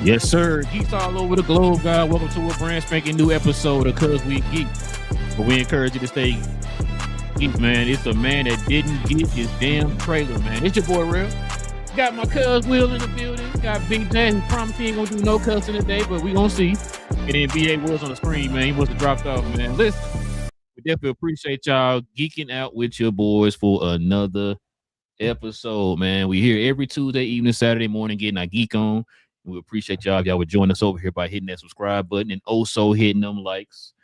Yes, sir. Geeks all over the globe, guys. Welcome to a brand spanking new episode of Cuz We Geek. But we encourage you to stay geek, man. It's a man that didn't get his damn trailer, man. It's your boy, Real. Got my cuz Will in the building. Got Big J, who promised he ain't gonna do no cussing today, but we gonna see. And then BA was on the screen, man. He must have dropped off, man. Listen, we definitely appreciate y'all geeking out with your boys for another episode, man. We here every Tuesday evening, Saturday morning, getting our geek on. We appreciate y'all if y'all would join us over here by hitting that subscribe button and also hitting them likes.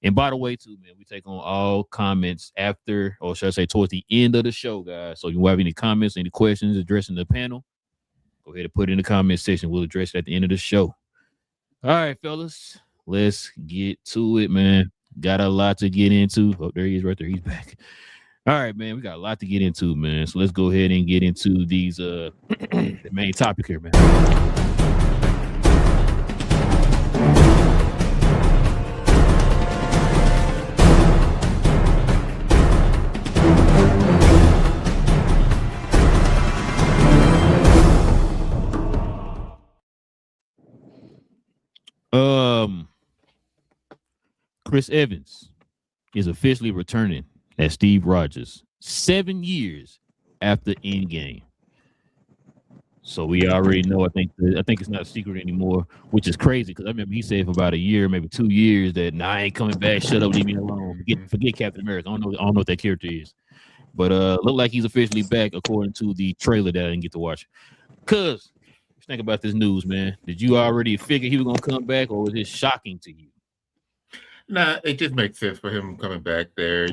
And by the way, too, man, we take on all comments after, or should I say, towards the end of the show, guys. So if you have any comments, any questions addressing the panel, go ahead and put it in the comment section. We'll address it at the end of the show. All right, fellas, let's get to it, man. Got a lot to get into. Oh, there he is right there. He's back. All right, man, we got a lot to get into, man. So let's go ahead and get into these the main topic here, man. Chris Evans is officially returning as Steve Rogers 7 years after Endgame. So we already know. I think it's not a secret anymore, which is crazy because I remember he said for about a year, maybe 2 years, that I ain't coming back. Shut up, leave me alone. Forget Captain America. I don't know what that character is, but look like he's officially back according to the trailer that I didn't get to watch. Cuz, think about this news, man. Did you already figure he was gonna come back, or was it shocking to you? Nah, it just makes sense for him coming back there,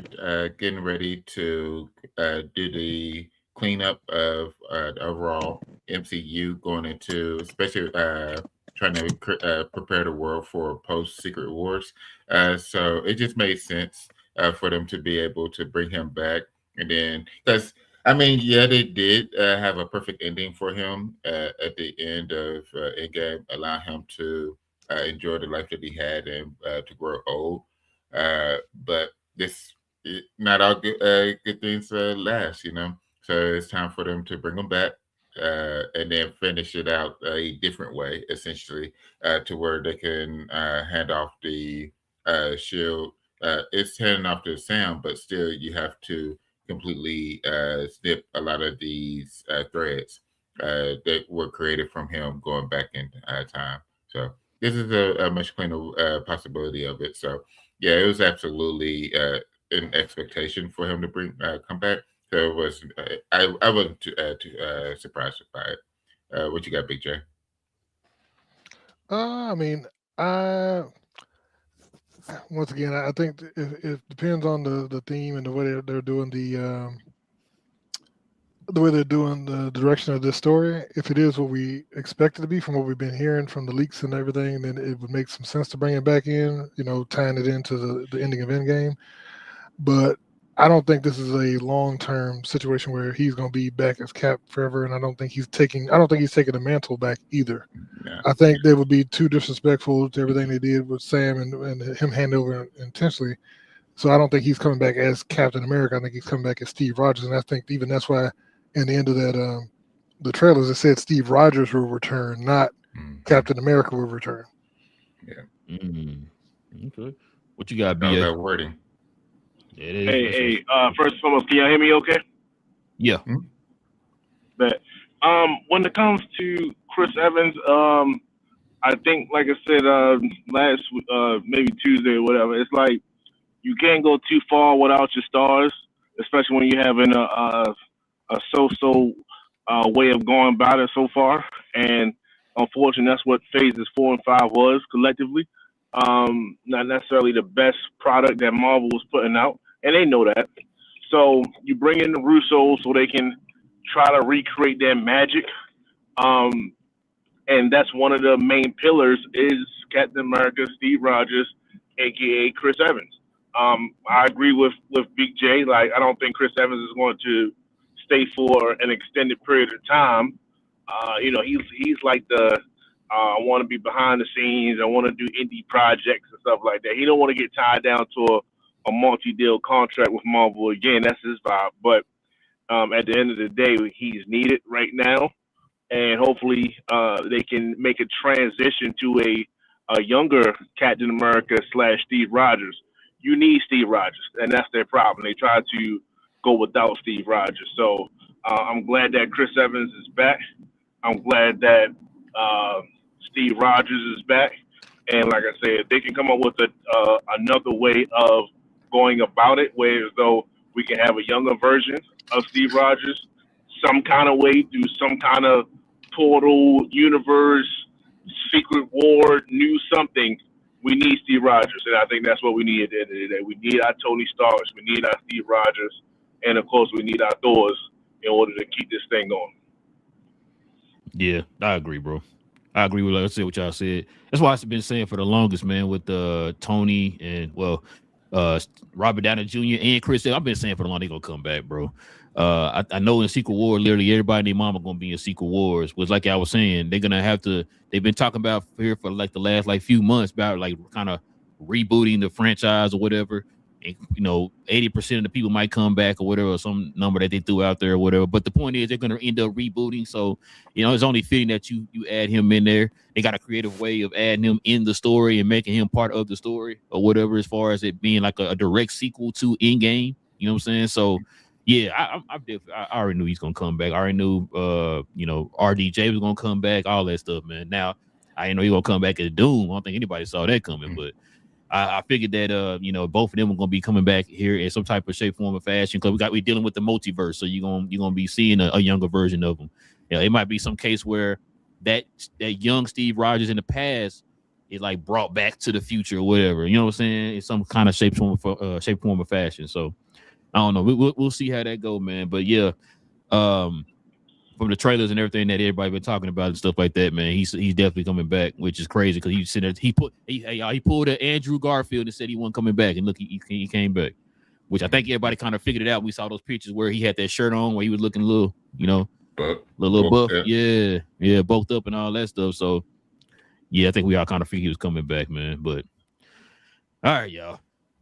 getting ready to do the cleanup of the overall MCU, going into especially trying to prepare the world for post Secret Wars. So it just made sense for them to be able to bring him back, and then because yeah, they did have a perfect ending for him at the end of Endgame, allow him to enjoy the life that he had and to grow old. But not all good things last, you know. So it's time for them to bring him back and then finish it out a different way, essentially, to where they can hand off the shield. It's handing off to Sam, but still you have to completely snip a lot of these threads that were created from him going back in time. So this is a much cleaner possibility of it. So yeah, it was absolutely an expectation for him to come back. So it was I wasn't too surprised by it. What you got, Big J? Once again, I think it depends on the theme and the way they're doing the way they're doing the direction of this story. If it is what we expect it to be from what we've been hearing from the leaks and everything, then it would make some sense to bring it back in, tying it into the ending of Endgame. But I don't think this is a long-term situation where he's going to be back as Cap forever, and I don't think he's taking the mantle back either. Yeah. I think they would be too disrespectful to everything they did with Sam and him hand over intentionally. So I don't think he's coming back as Captain America. I think he's coming back as Steve Rogers, and I think even that's why in the end of that the trailers it said Steve Rogers will return, not Captain America will return. Yeah. Okay. What you got, BA? That wording. Hey, first and foremost, can y'all hear me okay? Yeah. But when it comes to Chris Evans, I think, like I said last maybe Tuesday or whatever, it's like you can't go too far without your stars, especially when you're having a so-so way of going about it so far. And unfortunately, that's what phases 4 and 5 was collectively. Not necessarily the best product that Marvel was putting out, and they know that. So you bring in the Russos so they can try to recreate their magic. And that's one of the main pillars is Captain America, Steve Rogers, aka Chris Evans. I agree with Big J. Like, I don't think Chris Evans is going to stay for an extended period of time. He's like the I want to be behind the scenes. I want to do indie projects and stuff like that. He don't want to get tied down to a multi-deal contract with Marvel again. That's his vibe. But at the end of the day, he's needed right now. and hopefully they can make a transition to a younger Captain America / Steve Rogers. You need Steve Rogers, and that's their problem. They try to go without Steve Rogers. So I'm glad that Chris Evans is back. I'm glad that Steve Rogers is back. And like I said, if they can come up with another way of going about it, where as though we can have a younger version of Steve Rogers, some kind of way through some kind of portal universe, secret war, new something. We need Steve Rogers, and I think that's what we need at the end of the day. We need our Tony Starks, we need our Steve Rogers, and of course, we need our Thors in order to keep this thing going. Yeah, I agree, bro. I agree with what y'all said. That's why I've been saying for the longest, man, with Tony and Robert Downey Jr. and Chris. I've been saying for the long they're gonna come back, bro. I know in Secret War, literally everybody and their mama gonna be in Secret Wars. Was like I was saying, they're gonna have to. They've been talking about here for like the last few months about like kind of rebooting the franchise or whatever. And 80% of the people might come back or whatever, or some number that they threw out there or whatever. But the point is, they're gonna end up rebooting. So it's only fitting that you add him in there. They got a creative way of adding him in the story and making him part of the story or whatever, as far as it being like a direct sequel to Endgame. You know what I'm saying? So. Yeah, I already knew he's gonna come back. I already knew, RDJ was gonna come back, all that stuff, man. Now I didn't know he was gonna come back as Doom. I don't think anybody saw that coming, but I figured that both of them were gonna be coming back here in some type of shape, form, or fashion. Because we're dealing with the multiverse, so you're gonna be seeing a younger version of them. It might be some case where that young Steve Rogers in the past is like brought back to the future or whatever. You know what I'm saying? In some kind of shape, form, or fashion. So. I don't know. We'll see how that go, man. But yeah, from the trailers and everything that everybody been talking about and stuff like that, man, he's definitely coming back, which is crazy because he pulled an Andrew Garfield and said he wasn't coming back, and look, he came back, which I think everybody kind of figured it out. We saw those pictures where he had that shirt on, where he was looking a little, little buff, yeah, bulked up and all that stuff. So yeah, I think we all kind of figured he was coming back, man. But all right, y'all.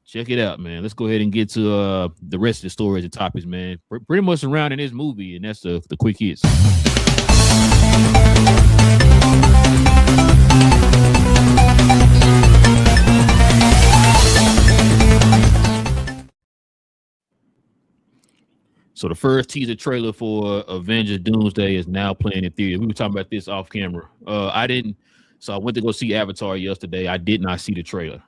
Check it out, man. Let's go ahead and get to the rest of the stories and topics, man. Pretty much surrounding this movie, and that's the quick hits. So the first teaser trailer for Avengers Doomsday is now playing in theaters. We were talking about this off camera. I went to go see Avatar yesterday. I did not see the trailer.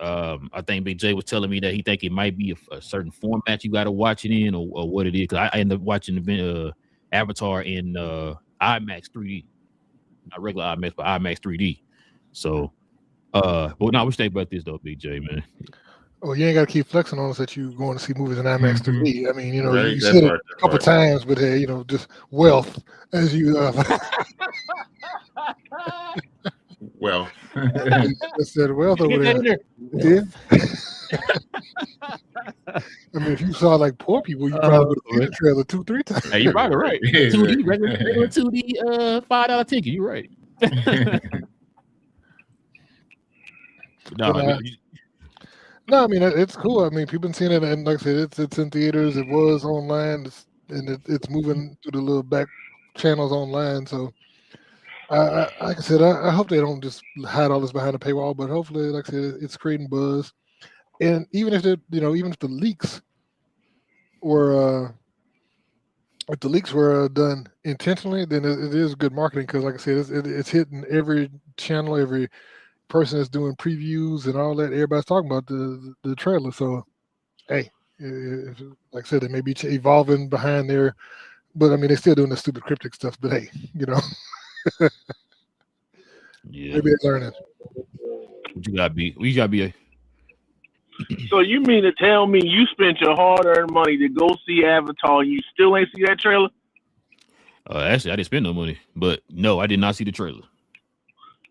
I think Big J was telling me that he think it might be a certain format you got to watch it in, or what it is. Because I ended up watching the Avatar in IMAX 3D, not regular IMAX, but IMAX 3D. So, but no, we think about this though, Big J, man. Oh, you ain't got to keep flexing on us that you going to see movies in IMAX 3D. I mean, you said it a couple times, but hey, just wealth as you. Well, I said wealth over there. Yeah. I mean, if you saw like poor people, you probably would have seen the trailer 2-3 times. Hey, you're probably right. 2D, regular 2D, $5 ticket. You're right. No, I mean it's cool. I mean, people been seeing it, and like I said, it's in theaters. It was online, and it's moving to the little back channels online. So, like I said, I hope they don't just hide all this behind a paywall. But hopefully, like I said, it's creating buzz. And even if even if the leaks were done intentionally, then it is good marketing because, like I said, it's hitting every channel, every person that's doing previews and all that. Everybody's talking about the trailer. So, hey, like I said, they may be evolving behind there, but I mean, they're still doing the stupid cryptic stuff. But hey, yeah, maybe they're learning. You gotta be a. So you mean to tell me you spent your hard-earned money to go see Avatar and you still ain't see that trailer? Actually, I didn't spend no money, but no, I did not see the trailer.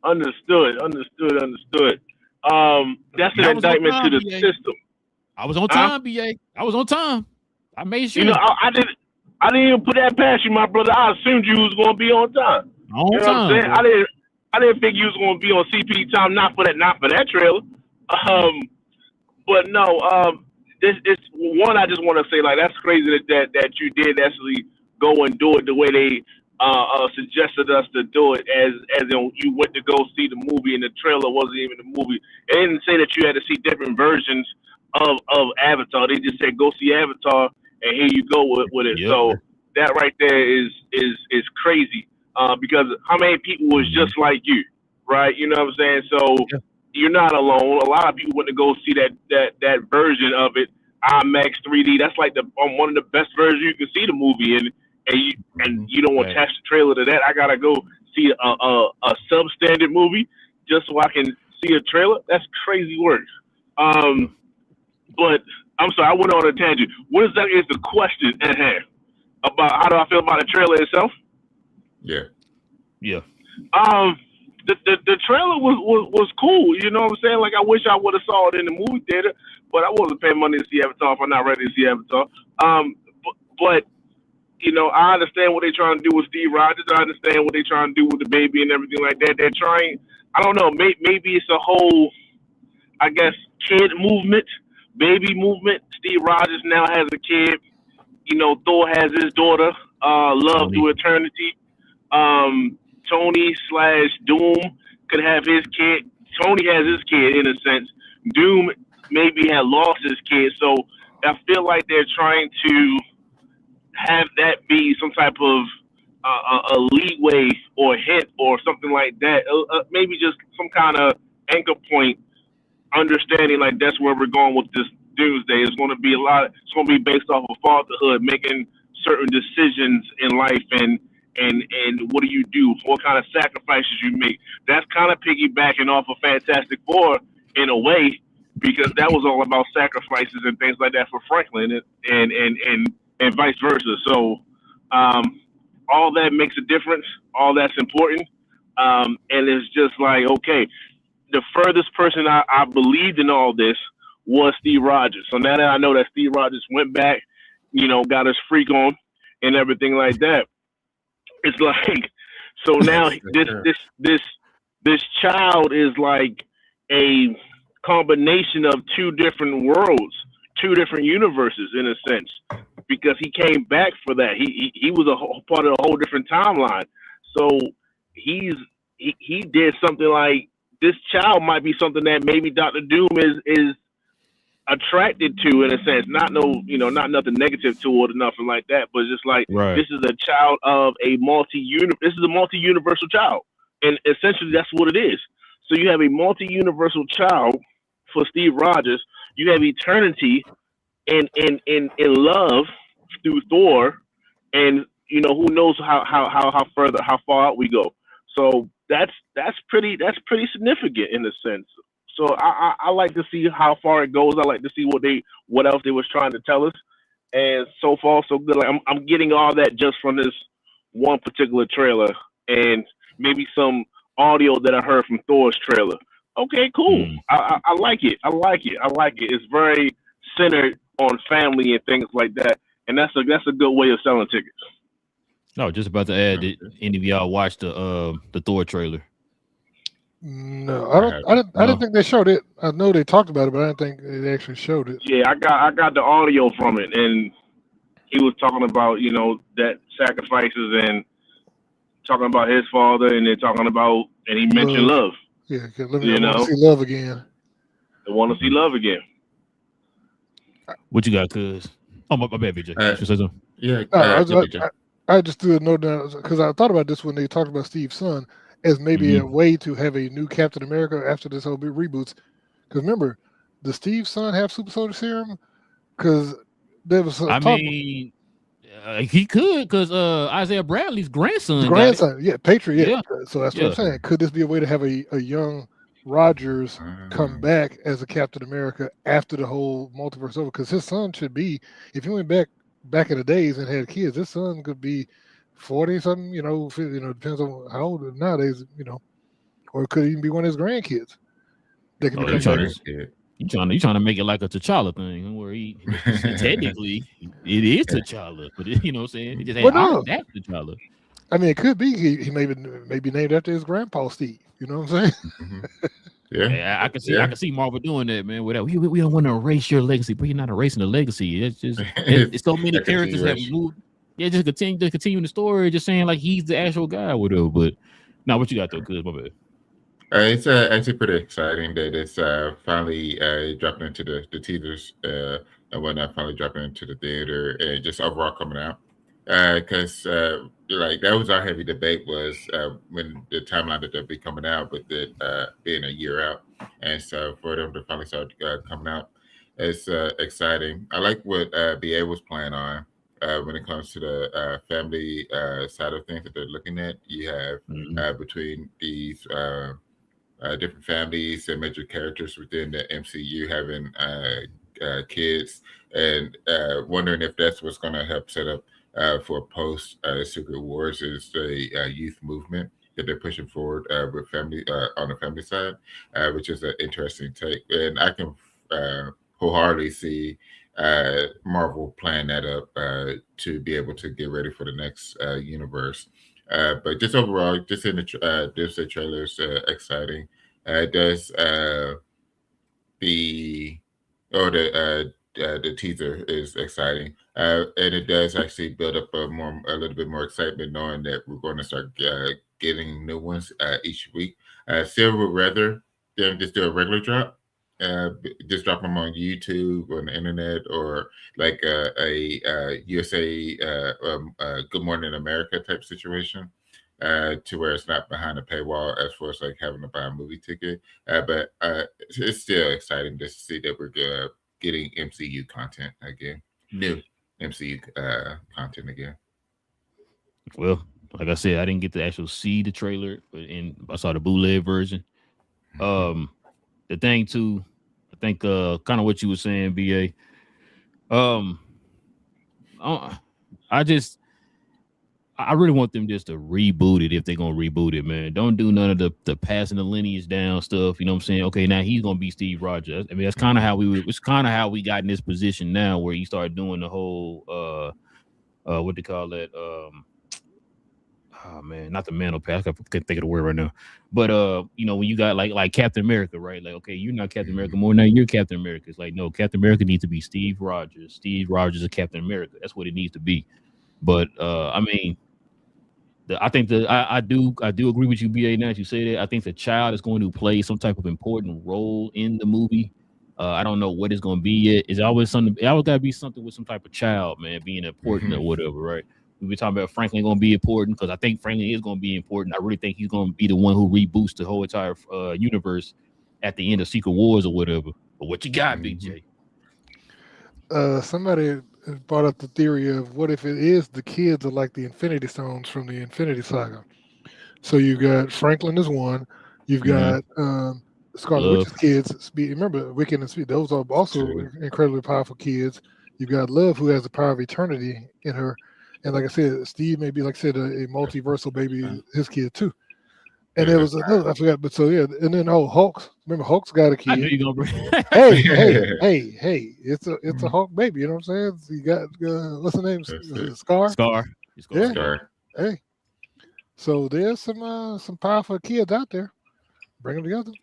Understood. That's an indictment to the system. I was on time, BA. I was on time. I made sure. I didn't even put that past you, my brother. I assumed you was going to be on time. What I'm saying? I didn't think you was going to be on CP time. Not for that trailer. But no. It's one. I just want to say, like, that's crazy that you did actually go and do it the way suggested us to do it as in you went to go see the movie and the trailer wasn't even the movie. It didn't say that you had to see different versions of Avatar. They just said go see Avatar and here you go with it. Yep. So that right there is crazy. Because how many people was just like you, right? You know what I'm saying? So you're not alone. A lot of people went to go see that version of it, IMAX 3D. That's like one of the best versions you can see the movie in. And you don't attach the trailer to that. I gotta go see a substandard movie just so I can see a trailer. That's crazy work. But I'm sorry, I went on a tangent. What exactly is the question at hand about how do I feel about the trailer itself? Yeah. The trailer was cool. You know what I'm saying? Like I wish I would have saw it in the movie theater, but I wasn't paying money to see Avatar if I'm not ready to see Avatar. But you know, I understand what they're trying to do with Steve Rogers. I understand what they're trying to do with the baby and everything like that. They're trying, I don't know, maybe it's a whole, I guess, kid movement, baby movement. Steve Rogers now has a kid. You know, Thor has his daughter, Love to Eternity. Tony / Doom could have his kid. Tony has his kid in a sense. Doom maybe had lost his kid. So I feel like they're trying to have that be some type of a leeway or hint or something like that. Maybe just some kind of anchor point, understanding like that's where we're going with this Doomsday. It's going to be it's going to be based off of fatherhood, making certain decisions in life and what do you do? What kind of sacrifices you make? That's kind of piggybacking off of Fantastic Four in a way, because that was all about sacrifices and things like that for Franklin and vice versa. So all that makes a difference. All that's important. And it's just like, okay, the furthest person I believed in all this was Steve Rogers. So now that I know that Steve Rogers went back, you know, got his freak on and everything like that, it's like, so now this child is like a combination of two different worlds, two different universes in a sense, because he came back for that. He was a whole part of a whole different timeline. So he did something like, this child might be something that maybe Dr. Doom is attracted to in a sense. Not nothing negative to it or nothing like that, but just like This is a child of this is a multi-universal child. And essentially that's what it is. So you have a multi-universal child for Steve Rogers. You have eternity in love through Thor, and you know, who knows how far out we go. So that's pretty significant in a sense. So I like to see how far it goes. I like to see what else they was trying to tell us. And so far so good. Like I'm getting all that just from this one particular trailer and maybe some audio that I heard from Thor's trailer. Okay, cool. I like it. I like it. It's very centered on family and things like that. And that's a good way of selling tickets. No, just about to add, did any of y'all watch the Thor trailer? No, I didn't think they showed it. I know they talked about it, but I didn't think they actually showed it. Yeah, I got the audio from it, and he was talking about, you know, that sacrifices and talking about his father, and then talking about, and he mentioned love. Yeah, because I want to see love again. I want to see love again. What you got, cuz? Oh, my bad, BJ. You say something? Yeah. I just threw a note down because I thought about this when they talked about Steve's son as maybe a way to have a new Captain America after this whole big reboots. Because remember, does Steve's son have super soldier serum? Because there was he could, because Isaiah Bradley's grandson. Patriot. Yeah. So that's what I'm saying. Could this be a way to have a young Rogers come back as a Captain America after the whole multiverse over? Because his son should be, if he went back in the days and had kids, his son could be 40 something, depends on how old nowadays, or it could even be one of his grandkids. They can you trying to make it like a T'Challa thing, where he technically it is T'Challa, but you know what I'm saying? It just that T'Challa. I mean, it could be he may be named after his grandpa Steve. You know what I'm saying? Yeah, I can see Marvel doing that, man. Without we don't want to erase your legacy, but you're not erasing the legacy. It's just it's so many characters have moved. Yeah, just continue the story, just saying like he's the actual guy, or whatever. But now, what you got though? Cause my bad. It's actually pretty exciting that it's finally dropping into the teasers and whatnot, finally dropping into the theater and just overall coming out. Because like that was our heavy debate was when the timeline that they'll be coming out with it being a year out, and so for them to finally start coming out, it's exciting. I like what BA was playing on. When it comes to the family side of things that they're looking at, you have between these different families and major characters within the MCU having kids, and wondering if that's what's going to help set up for post Secret Wars is the youth movement that they're pushing forward with family on the family side, which is an interesting take, and I can wholeheartedly see Marvel playing that up to be able to get ready for the next universe. But just overall, just in the Disney trailers, exciting. It does the teaser is exciting, and it does actually build up a little bit more excitement knowing that we're going to start getting new ones each week. Still would rather them just do a regular drop. Just drop them on YouTube or on the internet or like a USA Good Morning America type situation, to where it's not behind a paywall as far as like having to buy a movie ticket. But it's still exciting to see that we're getting MCU content again, new MCU content again. Well, like I said, I didn't get to actually see the trailer, but I saw the bootleg version. The thing too, I think kind of what you were saying, BA. I really want them just to reboot it if they're gonna reboot it, man. Don't do none of the passing the lineage down stuff. You know what I'm saying? Okay, now he's gonna be Steve Rogers. I mean, that's kind of how we got in this position now, where you start doing the whole what they call that oh man, not the mantle pass. I can't think of the word right now. But you know, when you got like Captain America, right? Like, okay, you're not Captain America more now, you're Captain America. It's like, no, Captain America needs to be Steve Rogers. Steve Rogers is Captain America. That's what it needs to be. But I mean, I think I do agree with you, BA. Now that you say that, I think the child is going to play some type of important role in the movie. I don't know what it's going to be yet. It's always something. It always got to be something with some type of child, man, being important or whatever, right? We were talking about Franklin going to be important because I think Franklin is going to be important. I really think he's going to be the one who reboots the whole entire universe at the end of Secret Wars or whatever. But what you got, BJ? Somebody brought up the theory of what if it is the kids are like the Infinity Stones from the Infinity Saga. So you've got Franklin is one. You've got Scarlet Witch's kids. Speed. Remember, Wiccan and Speed. Those are also incredibly powerful kids. You've got Love, who has the power of eternity in her. And like I said, Steve may be, like I said, a multiversal baby, his kid too. And there was another, I forgot, but so yeah, and then Hulk. Remember, Hulk's got a kid. I knew you gonna bring. hey! It's a Hulk baby. You know what I'm saying? So you got what's the name? Scar. Yeah. Scar. Hey. So there's some powerful kids out there. Bring them together.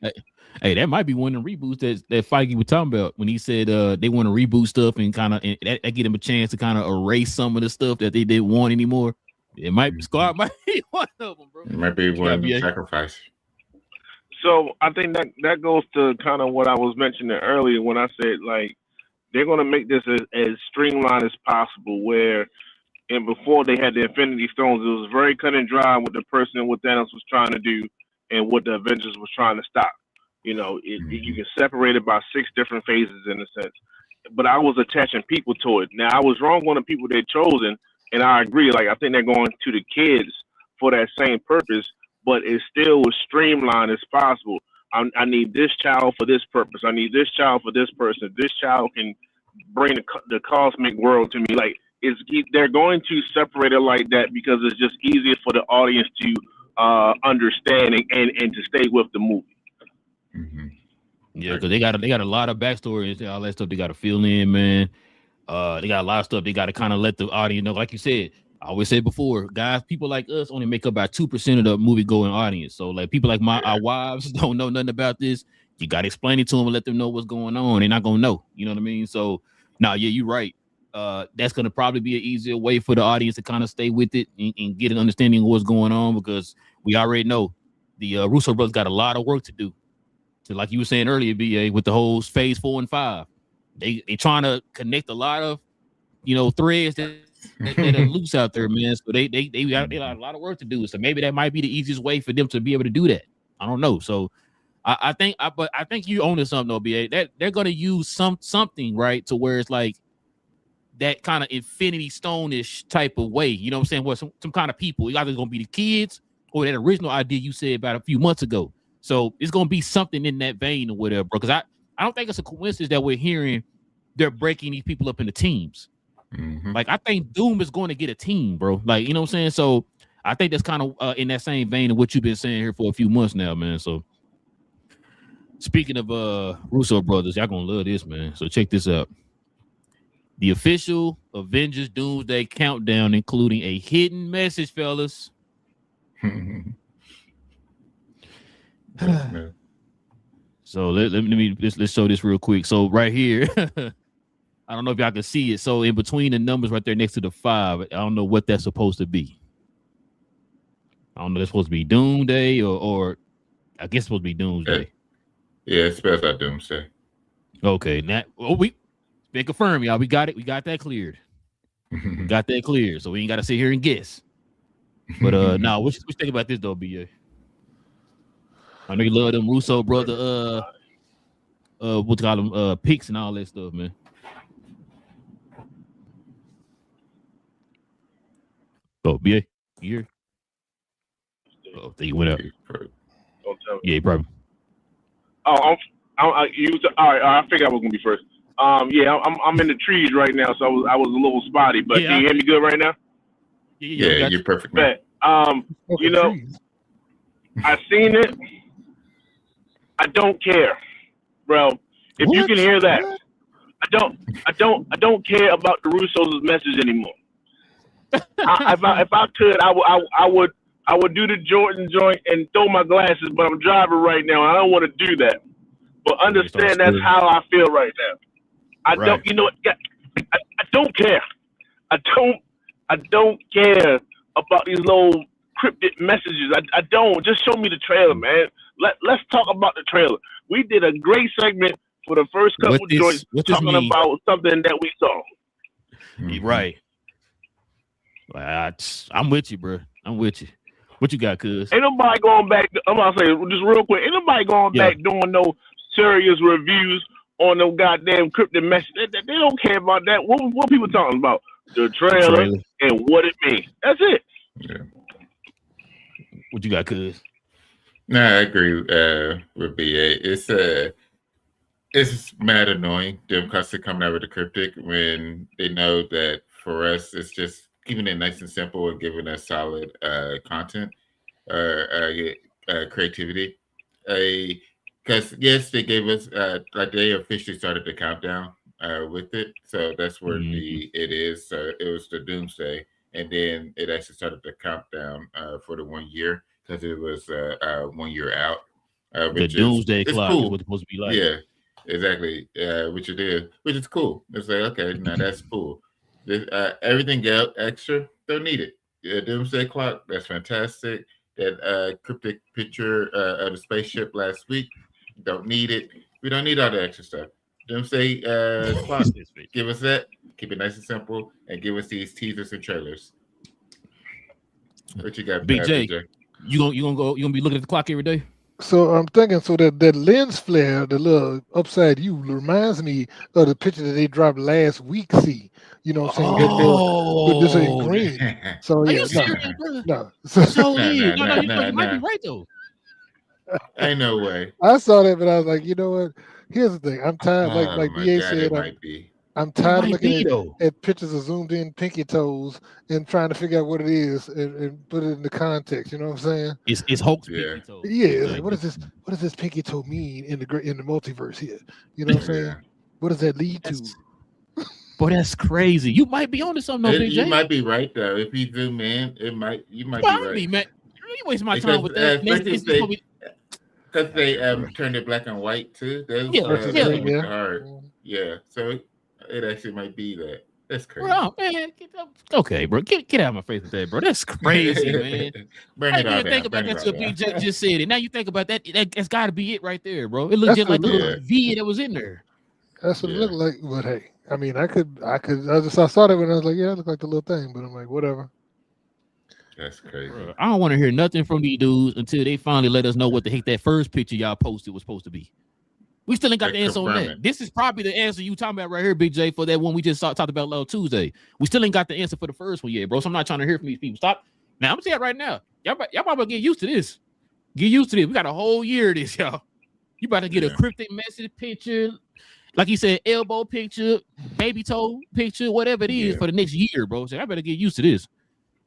Hey, that might be one of the reboots that Feige was talking about when he said they want to reboot stuff and kind of that get them a chance to kind of erase some of the stuff that they didn't want anymore. It might be Scar, might be one of them, bro. It might be one sacrifice. So I think that goes to kind of what I was mentioning earlier when I said like they're going to make this as streamlined as possible. Where and before they had the Infinity Stones, it was very cut and dry what the person with Thanos was trying to do and what the Avengers was trying to stop. You know, you can separate it by 6 different phases in a sense. But I was attaching people to it. Now I was wrong on the people they've chosen. And I agree, like I think they're going to the kids for that same purpose, but it's still as streamlined as possible. I need this child for this purpose. I need this child for this person. This child can bring the cosmic world to me. Like they're going to separate it like that because it's just easier for the audience to understand and to stay with the movie. Yeah, because they got a lot of backstory and all that stuff they got to fill in, man. They got a lot of stuff they got to kind of let the audience know. Like you said, I always said before, guys, people like us only make up about 2% of the movie going audience. So like people like our wives don't know nothing about this. You got to explain it to them and let them know what's going on. They're not gonna know. You know what I mean? So yeah, you're right. that's going to probably be an easier way for the audience to kind of stay with it and get an understanding of what's going on, because we already know the Russo brothers got a lot of work to do. So like you were saying earlier, BA, with the whole phase 4 and 5, they trying to connect a lot of, threads that are loose out there, man. So they got a lot of work to do. So maybe that might be the easiest way for them to be able to do that. I don't know. So I think you own something though, BA. That they're gonna use something, right, to where it's like that kind of Infinity Stone-ish type of way. You know what I'm saying? Where some kind of people, either gonna be the kids or that original idea you said about a few months ago. So it's gonna be something in that vein or whatever, bro. Because I don't think it's a coincidence that we're hearing they're breaking these people up into teams. Mm-hmm. Like, I think Doom is going to get a team, bro. Like, you know what I'm saying? So I think that's kind of in that same vein of what you've been saying here for a few months now, man. So speaking of Russo brothers, y'all gonna love this, man. So check this out. The official Avengers Doomsday Countdown, including a hidden message, fellas. So let's show this real quick. So right here, I don't know if y'all can see it. So in between the numbers right there next to the 5, I don't know what that's supposed to be. I don't know. It's supposed to be Doomsday or I guess it's supposed to be Doomsday. Yeah, it spells out Doomsday. Okay, now we been confirmed, y'all. We got it. We got that cleared. We got that cleared. So we ain't got to sit here and guess. But now, what you think about this though, BA? I know you love them Russo brother, what you call them, picks and all that stuff, man. Oh, BA, you here? Oh, I think you went out. Don't tell me. Yeah, probably. Oh, all right. I figured I was gonna be first. Yeah, I'm in the trees right now, so I was a little spotty. But Yeah. can you hear me good right now? Yeah, you're perfect, man. I seen it. I don't care, bro. If you can hear that, I don't care about the Russo's message anymore. If I could, I would do the Jordan joint and throw my glasses, but I'm driving right now. I don't want to do that. But understand that's how I feel right now. I don't care. I don't care about these little cryptic messages. I don't. Just show me the trailer, man. Let's talk about the trailer. We did a great segment for the first couple joints talking about something that we saw. Right. I'm with you, bro. I'm with you. What you got, cuz? Ain't nobody going back. I'm gonna say just real quick. Ain't nobody going back doing no serious reviews on no goddamn cryptic message. They don't care about that. What people talking about? The trailer and what it means. That's it. Yeah. What you got, cuz? No, I agree with BA. It's mad annoying them constantly coming out with the cryptic when they know that for us it's just keeping it nice and simple and giving us solid content creativity. Because yes, they gave us like they officially started the countdown with it, so that's where it is. So it was the Doomsday, and then it actually started the countdown for the 1 year. Because it was 1 year out. The Doomsday clock is what it's supposed to be like. Yeah, exactly. Which it is, which is cool. It's like, okay, now that's cool. Everything else extra, don't need it. The Doomsday clock, that's fantastic. That cryptic picture of the spaceship last week, don't need it. We don't need all the extra stuff. Doomsday clock, give us that. Keep it nice and simple, and give us these teasers and trailers. What you got, Big J? You gonna be looking at the clock every day? So I'm thinking, so that lens flare, the little upside U, reminds me of the picture that they dropped last week. See, you know what I'm saying? With this in green. So Are yeah, you serious, bro? no. You might be right though. Ain't no way. I saw that, but I was like, you know what? Here's the thing. I'm tired. Like BA said, I'm tired of looking at pictures of zoomed in pinky toes and trying to figure out what it is and put it into context. You know what I'm saying? It's Hulk's pinky toe. Yeah. Like, what does this pinky toe mean in the multiverse here? You know what I'm saying? What does that lead to? Boy, that's crazy. You might be onto something, though, Big J. You might be right though. If you zoom in, you might be right. Man, you waste my time with that. Because they turned it black and white too. Hard. Yeah, so it actually might be that. That's crazy. Bro, man, okay, bro, get out of my face with that, bro. That's crazy, man. Burn I it didn't all even down. think about Burn it that all till down. Big J just said it. Now you think about that, that's got to be it right there, bro. It looked That's just like the the- little V that was in there. That's what it Yeah. looked like. But hey, I mean, I saw that when I was like, yeah, it looked like the little thing. But I'm like, whatever. That's crazy. Bro, I don't want to hear nothing from these dudes until they finally let us know what the heck that first picture y'all posted was supposed to be. We still ain't got the answer on confirm that. it. This is probably the answer you talking about right here, Big J, for that one we just talked about last Tuesday. We still ain't got the answer for the first one yet, bro. So I'm not trying to hear from these people. Stop. Now I'm gonna say it right now. Y'all probably get used to this. Get used to this. We got a whole year of this, y'all. You about to get a cryptic message picture, like you said, elbow picture, baby toe picture, whatever it is for the next year, bro. So I better get used to this.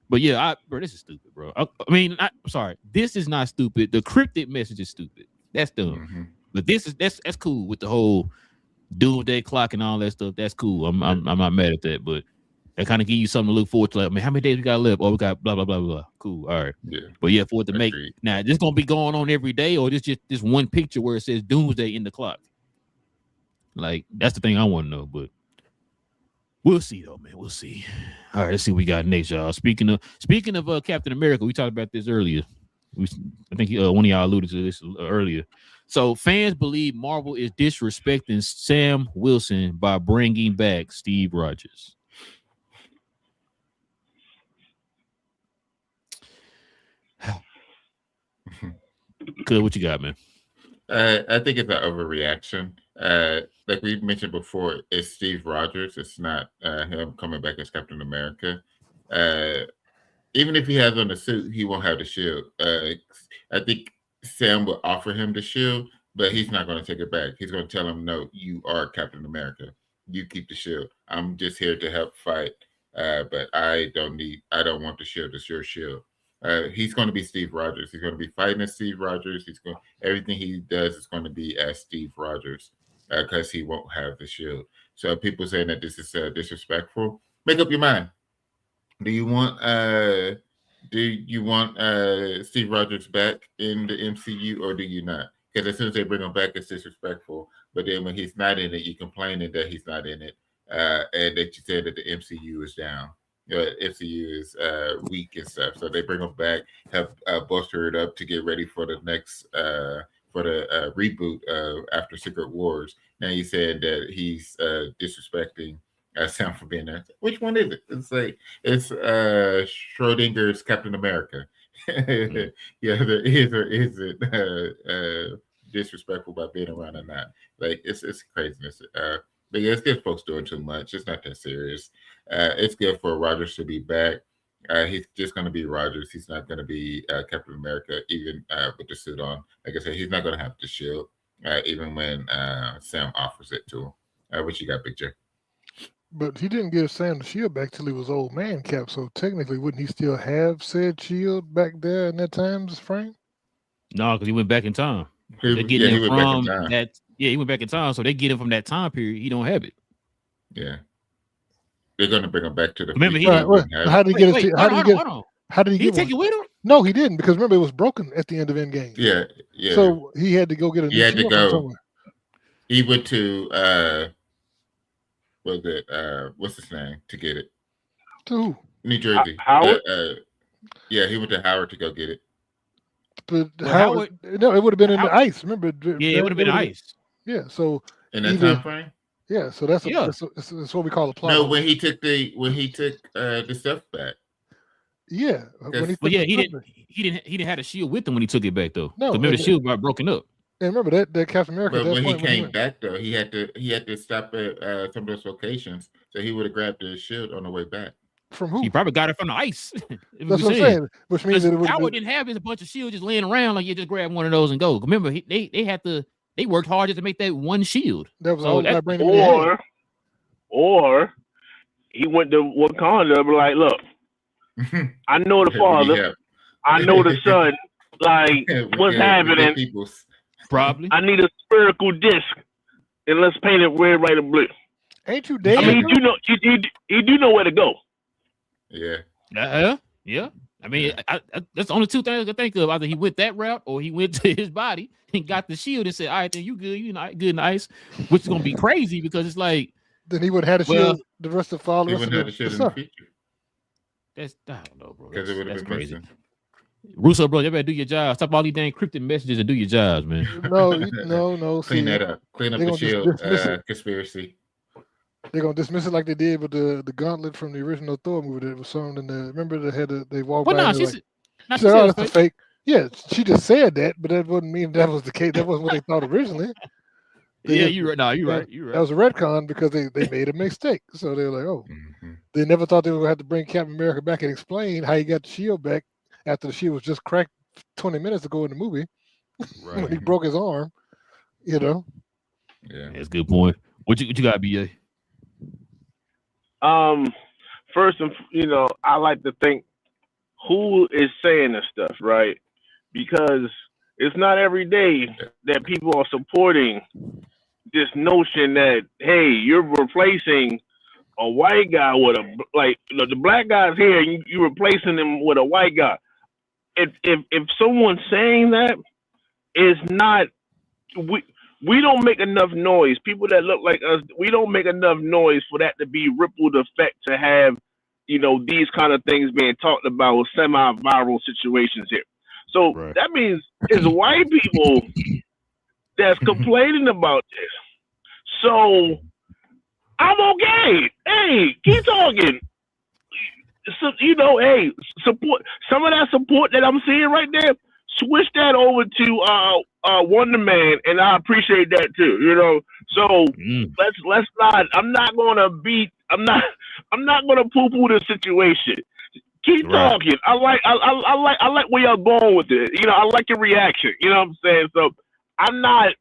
But yeah, bro, this is stupid, bro. I mean, I'm sorry. This is not stupid. The cryptic message is stupid. That's dumb. Mm-hmm. But that's cool with the whole doomsday clock and all that stuff. That's cool. I'm not mad at that. But that kind of give you something to look forward to. Like, man, how many days we got left? Oh, we got blah blah blah blah. Cool. All right. Yeah. But yeah, for it to make now, this gonna be going on every day, or this just this one picture where it says doomsday in the clock. Like that's the thing I want to know. But we'll see though, man. We'll see. All right, let's see what we got next, y'all. Speaking of Captain America, we talked about this earlier. I think one of y'all alluded to this earlier. So fans believe Marvel is disrespecting Sam Wilson by bringing back Steve Rogers. Good, what you got, man? I think it's an overreaction. Like we mentioned before, it's Steve Rogers. It's not him coming back as Captain America. Even if he has on the suit, he won't have the shield. I think Sam will offer him the shield, but he's not going to take it back. He's going to tell him, no, you are Captain America. You keep the shield. I'm just here to help fight, but I don't want the shield. It's your shield. He's going to be Steve Rogers. He's going to be fighting as Steve Rogers. Everything he does is going to be as Steve Rogers because he won't have the shield. So people saying that this is disrespectful. Make up your mind. Do you want Steve Rogers back in the MCU or do you not? Because as soon as they bring him back, it's disrespectful. But then when he's not in it, you're complaining that he's not in it, and that you said that the MCU is down. MCU is weak and stuff. So they bring him back, have bolster it up to get ready for the next reboot after Secret Wars. Now you said that he's disrespecting Sam for being there. Which one is it? It's Schrodinger's Captain America. Yeah, there is or is it disrespectful by being around or not? Like it's craziness. But yeah, it's good folks doing too much. It's not that serious. It's good for Rogers to be back. He's just going to be Rogers. He's not going to be Captain America, even with the suit on. Like I said, he's not going to have the shield, even when Sam offers it to him. What you got, Big J? But he didn't give Sam the shield back till he was old man Cap. So technically, wouldn't he still have said shield back there in that time's frame? No, because he went back in time. They're getting him from that. Yeah, he went back in time, so they get him from that time period. He don't have it. Yeah, they're going to bring him back to the. Remember, how did he get it? How did he get take it with him? No, he didn't, because remember it was broken at the end of Endgame. Yeah. So he had to go get a new shield from somewhere. He went to what's his name to get it? To who? New Jersey. Howard? Yeah, he went to Howard to go get it. But Howard, no, it would have been in the ice. Remember? Yeah, it would have been ice. Yeah, so in that time frame. Yeah, so that's what we call a plot. No, when he took the stuff back. Yeah, he didn't have a shield with him when he took it back though. No, remember the shield got broken up. And remember that Captain America. But when he came back though, he had to stop at some of those locations, so he would have grabbed the shield on the way back. From who? He probably got it from the ice. That's what I'm saying. Which means that Howard didn't have a bunch of shields just laying around like you just grab one of those and go. Remember, they worked hard just to make that one shield. That was or he went to Wakanda and be like, look, I know the father, I know the son. Like, what's happening? Probably. I need a spherical disc, and let's paint it red, white, and blue. Ain't you dead? I mean, you do know where to go. Yeah. Yeah. I mean, that's the only two things I can think of. Either he went that route or he went to his body and got the shield and said, all right, then you good. You know, good and ice, which is going to be crazy because it's like, then he would have had a Well, shield the rest of all the He rest of wouldn't have the the shit in the stuff. future I don't know, bro. because it would have That's been crazy. missing. Russo, bro, you better do your job. Stop all these dang cryptic messages and do your jobs, man. No. Clean See, that up. Clean up they the gonna just shield dismiss it. conspiracy. They're gonna dismiss it like they did with the gauntlet from the original Thor movie that was shown in the. Remember they walked Well, by no, and she like, said, she said, "Oh, that's a fake." Yeah, she just said that, but that wouldn't mean that was the case. That wasn't what they thought originally. Yeah, you're right. No, you're right. You're right. That was a retcon because they made a mistake. So they were like, oh, Mm-hmm. they never thought they would have to bring Captain America back and explain how he got the shield back after the shield was just cracked 20 minutes ago in the movie when he Right. broke his arm. You know. Yeah. That's a good point. What you got, BA? First, I like to think who is saying this stuff, right? Because it's not every day that people are supporting this notion that, hey, you're replacing a white guy with the black guy's here, and you're replacing him with a white guy. If someone's saying that, it's not we don't make enough noise. People that look like us, we don't make enough noise for that to be rippled effect to have, these kind of things being talked about with semi-viral situations here. So Right. that means it's white people that's complaining about this. So I'm okay. Hey, keep talking. So, hey, support some of that support that I'm seeing right there. Switch that over to Wonder Man, and I appreciate that too. So let's not. I'm not gonna poo-poo the situation. Keep talking. I like where y'all going with it. I like your reaction. You know what I'm saying? So I'm not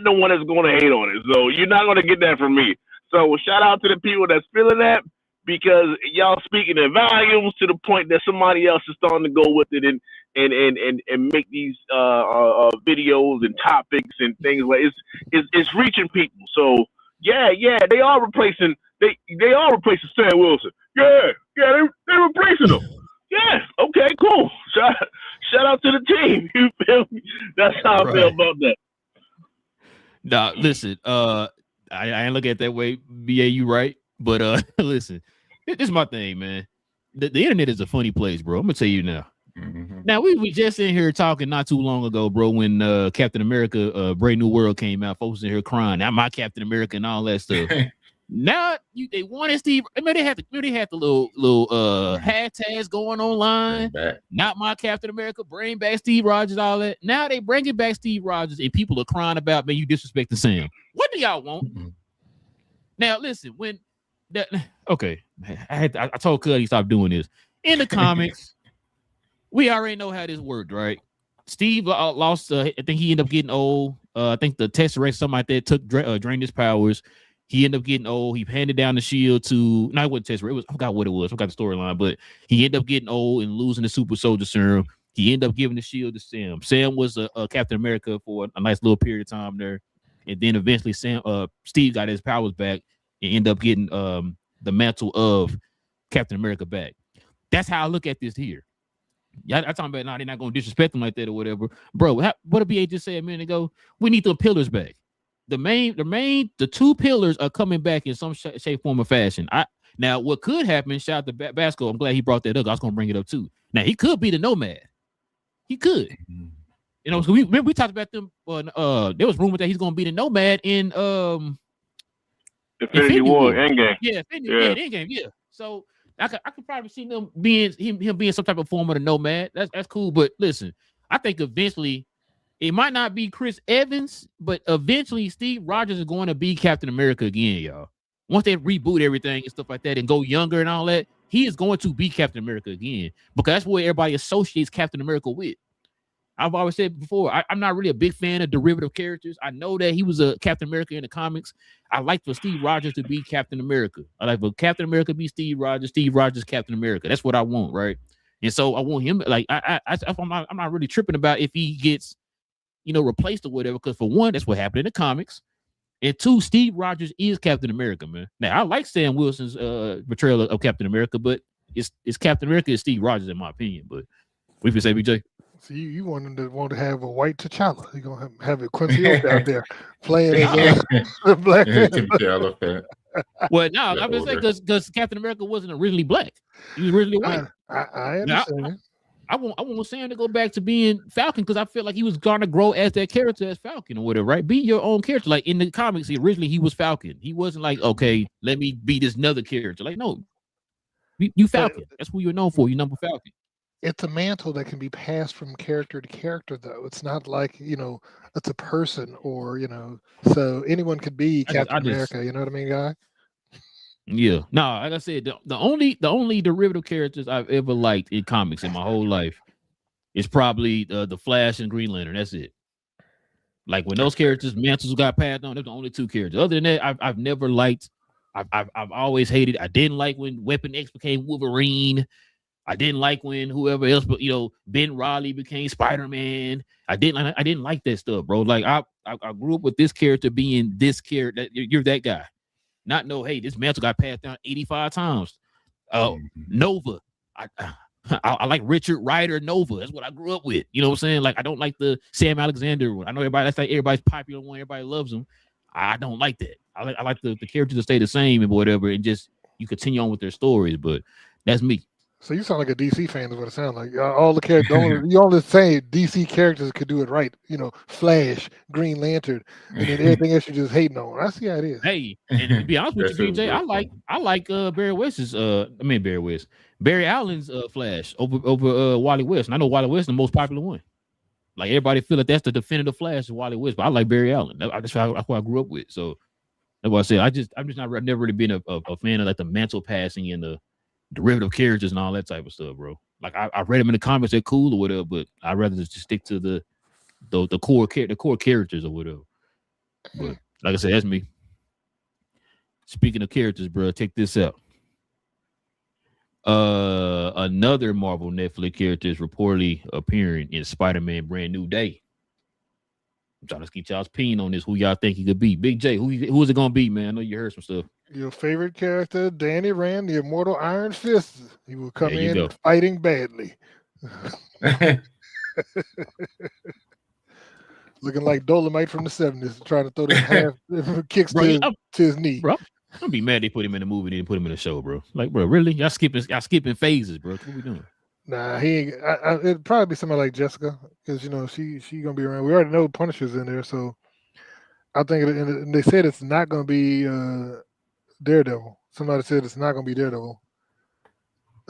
the one that's gonna hate on it. So you're not gonna get that from me. So shout out to the people that's feeling that, because y'all speaking in volumes to the point that somebody else is starting to go with it and make these videos and topics and things like it's reaching people. So yeah, they are replacing Sam Wilson. Yeah, they're replacing him. Yeah, okay, cool. Shout out to the team. You feel me? That's how I feel about that. Nah, listen, I ain't look at it that way. BA, you right, but listen, this is my thing, man. The internet is a funny place, bro. I'm gonna tell you now. Mm-hmm. Now we just in here talking not too long ago, bro, when Captain America Brave New World came out, folks in here crying, "Now my Captain America" and all that stuff. Now they wanted Steve. I mean, they had the little hashtags going online. Not my Captain America, bring back Steve Rogers, all that. Now they bringing back Steve Rogers, and people are crying about, man, you disrespecting Sam. What do y'all want? Mm-hmm. Now listen, I told Cuddy stop doing this. In the comics, we already know how this worked, right? Steve lost. I think he ended up getting old. I think the Tesseract, something like that, drained his powers. He ended up getting old. He handed down the shield to, not what Tesseract, it was, I forgot what it was. I forgot the storyline, but he ended up getting old and losing the super soldier serum. He ended up giving the shield to Sam. Sam was a Captain America for a nice little period of time there. And then eventually Steve got his powers back and ended up getting the mantle of Captain America back. That's how I look at this here. Yeah, I'm talking about, they're not going to disrespect him like that or whatever. Bro, what a BA just said a minute ago? We need the pillars back. The two pillars are coming back in some shape, form, or fashion. Now, what could happen, shout out to Basco, I'm glad he brought that up. I was going to bring it up too. Now, he could be the Nomad. He could. So we talked about them. There was rumor that he's going to be the Nomad in Infinity War Endgame. Yeah, Endgame. Yeah. So I could probably see him being some type of form of the Nomad. That's cool. But listen, I think eventually it might not be Chris Evans, but eventually Steve Rogers is going to be Captain America again, y'all. Once they reboot everything and stuff like that and go younger and all that, he is going to be Captain America again, because that's what everybody associates Captain America with. I've always said before, I'm not really a big fan of derivative characters. I know that he was a Captain America in the comics. I like for Steve Rogers to be Captain America. I like for Captain America to be Steve Rogers Captain America. That's what I want, right? And so I want him, like, I'm not really tripping about if he gets, replaced or whatever, because for one, that's what happened in the comics. And two, Steve Rogers is Captain America, man. Now, I like Sam Wilson's portrayal of Captain America, but it's Captain America is Steve Rogers, in my opinion. But what do you say, BJ? So you want to have a white T'Challa. You're going to have it Quincy Oak out there playing as the Black Panther. Well, no, I'm just saying because Captain America wasn't originally black. He was originally white. I understand. I want Sam to go back to being Falcon because I feel like he was gonna grow as that character as Falcon or whatever, right? Be your own character. Like in the comics, originally he was Falcon. He wasn't like, okay, let me be this another character. Like, no, you Falcon. That's who you're known for. You number Falcon. It's a mantle that can be passed from character to character, though. It's not like, it's a person or, so anyone could be Captain America. You know what I mean, guy? Yeah. No, like I said, the only derivative characters I've ever liked in comics in my whole life is probably the Flash and Green Lantern. That's it. Like when those characters mantles got passed on, they're the only two characters. Other than that, I've never liked. I've always hated. I didn't like when Weapon X became Wolverine. I didn't like when whoever else, but Ben Reilly became Spider-Man. I didn't like that stuff, bro. Like I grew up with this character being this character. You're that guy. Not know, hey, this mantle got passed down 85 times. Nova. I like Richard Rider Nova. That's what I grew up with. You know what I'm saying? Like I don't like the Sam Alexander one. I know that's like everybody's popular one. Everybody loves him. I don't like that. I like the characters to stay the same and whatever, and just you continue on with their stories. But that's me. So you sound like a DC fan is what it sounds like. All the characters, you only say DC characters could do it right. Flash, Green Lantern, and then everything else you're just hating on. I see how it is. Hey, and to be honest with you, BJ, I like Barry West's Barry Allen's Flash over Wally West. And I know Wally West is the most popular one. Like everybody feel like that's the definitive Flash of Wally West, but I like Barry Allen. That's what I grew up with. So that's what I said. I've never really been a fan of like the mantle passing and the derivative characters and all that type of stuff, bro. Like I read them in the comics, they're cool or whatever, but I'd rather just stick to the core characters or whatever. But like I said, that's me. Speaking of characters, bro, check this out. Another Marvel Netflix character is reportedly appearing in Spider-Man Brand New Day. I'm trying to get y'all's opinion on this. Who y'all think he could be? Big J, who is it gonna be, man? I know you heard some stuff. Your favorite character, Danny Rand, the immortal Iron Fist. He will come in fighting badly. Looking like Dolomite from the 70s, trying to throw them half kicks to his knee. Bro, I'd be mad they put him in the movie, they didn't put him in the show, bro. Like, bro, really? Y'all skipping phases, bro. What we doing? Nah, he ain't. It'd probably be somebody like Jessica, because she gonna be around. We already know Punisher's in there, so I think. And they said it's not gonna be Daredevil. Somebody said it's not gonna be Daredevil.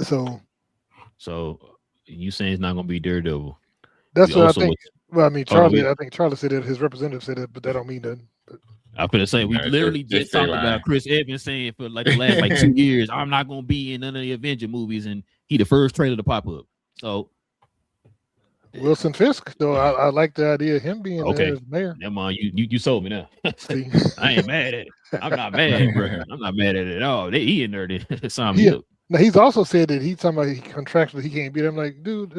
So you saying it's not gonna be Daredevil? That's what I think. Well, I mean, Charlie. I think Charlie said that. His representative said that, but that don't mean nothing. I'm gonna say we literally just talked about Chris Evans saying for like the last 2 years, I'm not gonna be in none of the Avenger movies, and he the first trailer to pop up. So Wilson Fisk, though, I like the idea of him being there as mayor. Never mind, you sold me now. I ain't mad at it. I'm not mad, bro. I'm not mad at it at all. He in there to sign me up. Now he's also said that he's talking about contractually he can't be there. I'm like, dude,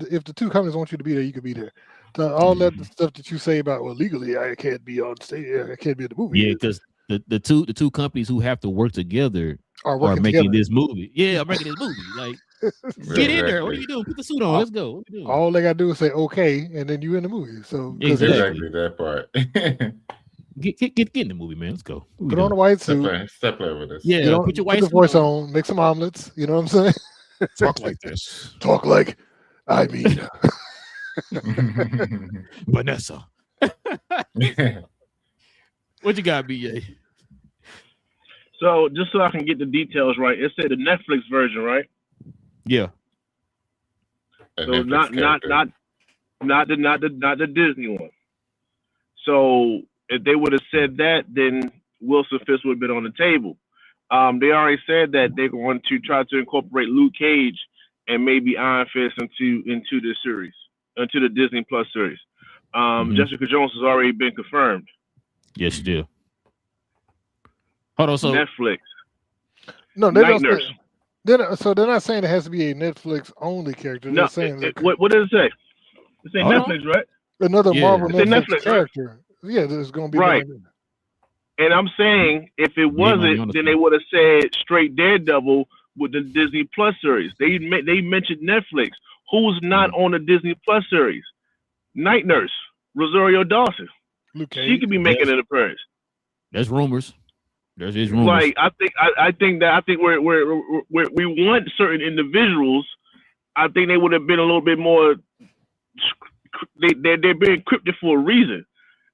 if the two companies want you to be there, you could be there. So all that stuff that you say about legally I can't be on stage, I can't be in the movie. Yeah, because the two companies who have to work together are making this movie. Yeah, I'm making this movie. Like, get in there. What are you doing? Put the suit on. Let's go. What are you doing? All they gotta do is say okay, and then you in the movie. So exactly that part. Get in the movie, man. Let's go. Put on a white suit. Step over this. Yeah, put your white suit voice on. Make some omelets. You know what I'm saying? Talk like this. Talk like I mean. Vanessa. What you got, BA? So just so I can get the details right, it said the Netflix version, right? Yeah. So not the Disney one. So if they would have said that, then Wilson Fisk would have been on the table. They already said that they're going to try to incorporate Luke Cage and maybe Iron Fist into this series, into the Disney Plus series. Jessica Jones has already been confirmed. Yes, you do. Hold on, so Netflix. No, they're not saying it has to be a Netflix only character. They're saying what does it say? It say Netflix, right? Another Marvel Netflix character. Right? Yeah, there's going to be right. And I'm saying if it wasn't, then they would have said straight Daredevil with the Disney Plus series. They mentioned Netflix. Who's not on the Disney Plus series? Night Nurse, Rosario Dawson. She could be making an appearance. That's rumors. There's his rumors. Like I think we want certain individuals. I think they would have been a little bit more. They're being encrypted for a reason.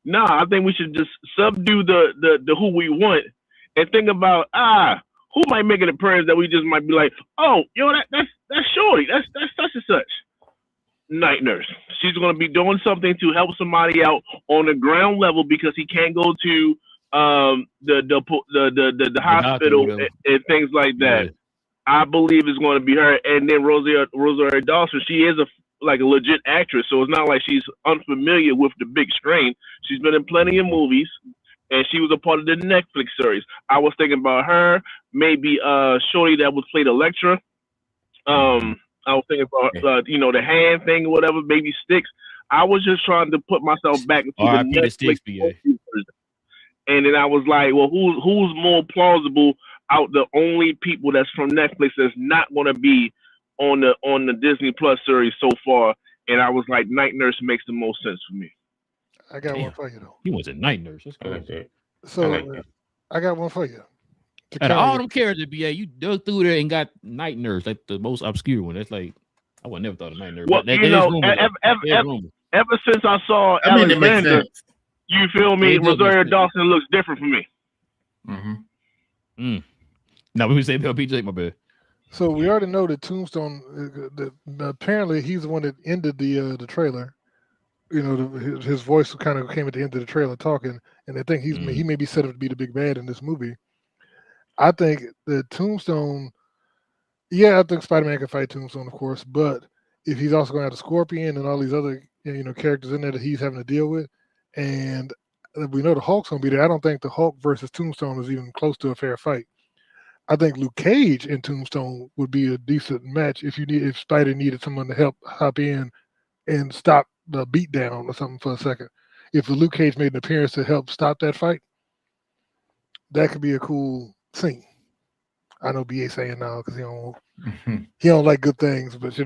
Nah, I think we should just subdue the who we want and think about who might make an appearance that we just might be like, oh, that's Shorty, that's such and such. Night Nurse. She's going to be doing something to help somebody out on the ground level because he can't go to the hospital and things like that. Yeah. I believe it's going to be her, and then Rosario Dawson. She is a legit actress, so it's not like she's unfamiliar with the big screen. She's been in plenty of movies, and she was a part of the Netflix series. I was thinking about her, maybe Shorty that was played Elektra. I was thinking about the hand thing or whatever, maybe Sticks. I was just trying to put myself back into the Netflix version. And then I was like, well, who's more plausible out the only people that's from Netflix that's not going to be on the Disney Plus series so far? And I was like, Night Nurse makes the most sense for me. I got one for you though. He was a Night Nurse. That's cool. So I got one for you. Out of all them characters, BA, you dug through there and got Night Nurse, like the most obscure one. That's like I would never thought of Night Nurse. Well, ever since I saw Alexander, you feel me? Rosario Dawson looks different for me. Mm-hmm. Now we would say PJ, my bad. So we already know that Tombstone. Apparently, he's the one that ended the trailer. You know, his voice kind of came at the end of the trailer talking, and I think he may be set up to be the big bad in this movie. I think that Tombstone, I think Spider-Man can fight Tombstone, of course, but if he's also going to have the Scorpion and all these other characters in there that he's having to deal with, and we know the Hulk's going to be there, I don't think the Hulk versus Tombstone is even close to a fair fight. I think Luke Cage and Tombstone would be a decent match if Spider needed someone to help hop in and stop the beatdown or something for a second. If Luke Cage made an appearance to help stop that fight, that could be a cool scene. I know BA saying now because he don't like good things, but we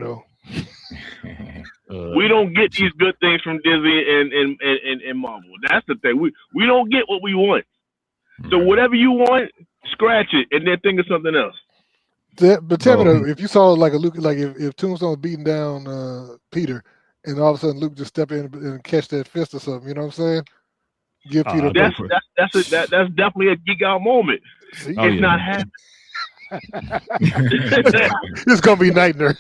don't get these good things from Disney and Marvel. That's the thing. We don't get what we want. So whatever you want, scratch it and then think of something else. But tell me though, if you saw like a Luke, like if Tombstone was beating down Peter, and all of a sudden Luke just step in and catch that fist or something, you know what I'm saying? Give Peter. That's definitely a geek out moment. See? It's not happening. It's gonna be Night Nurse.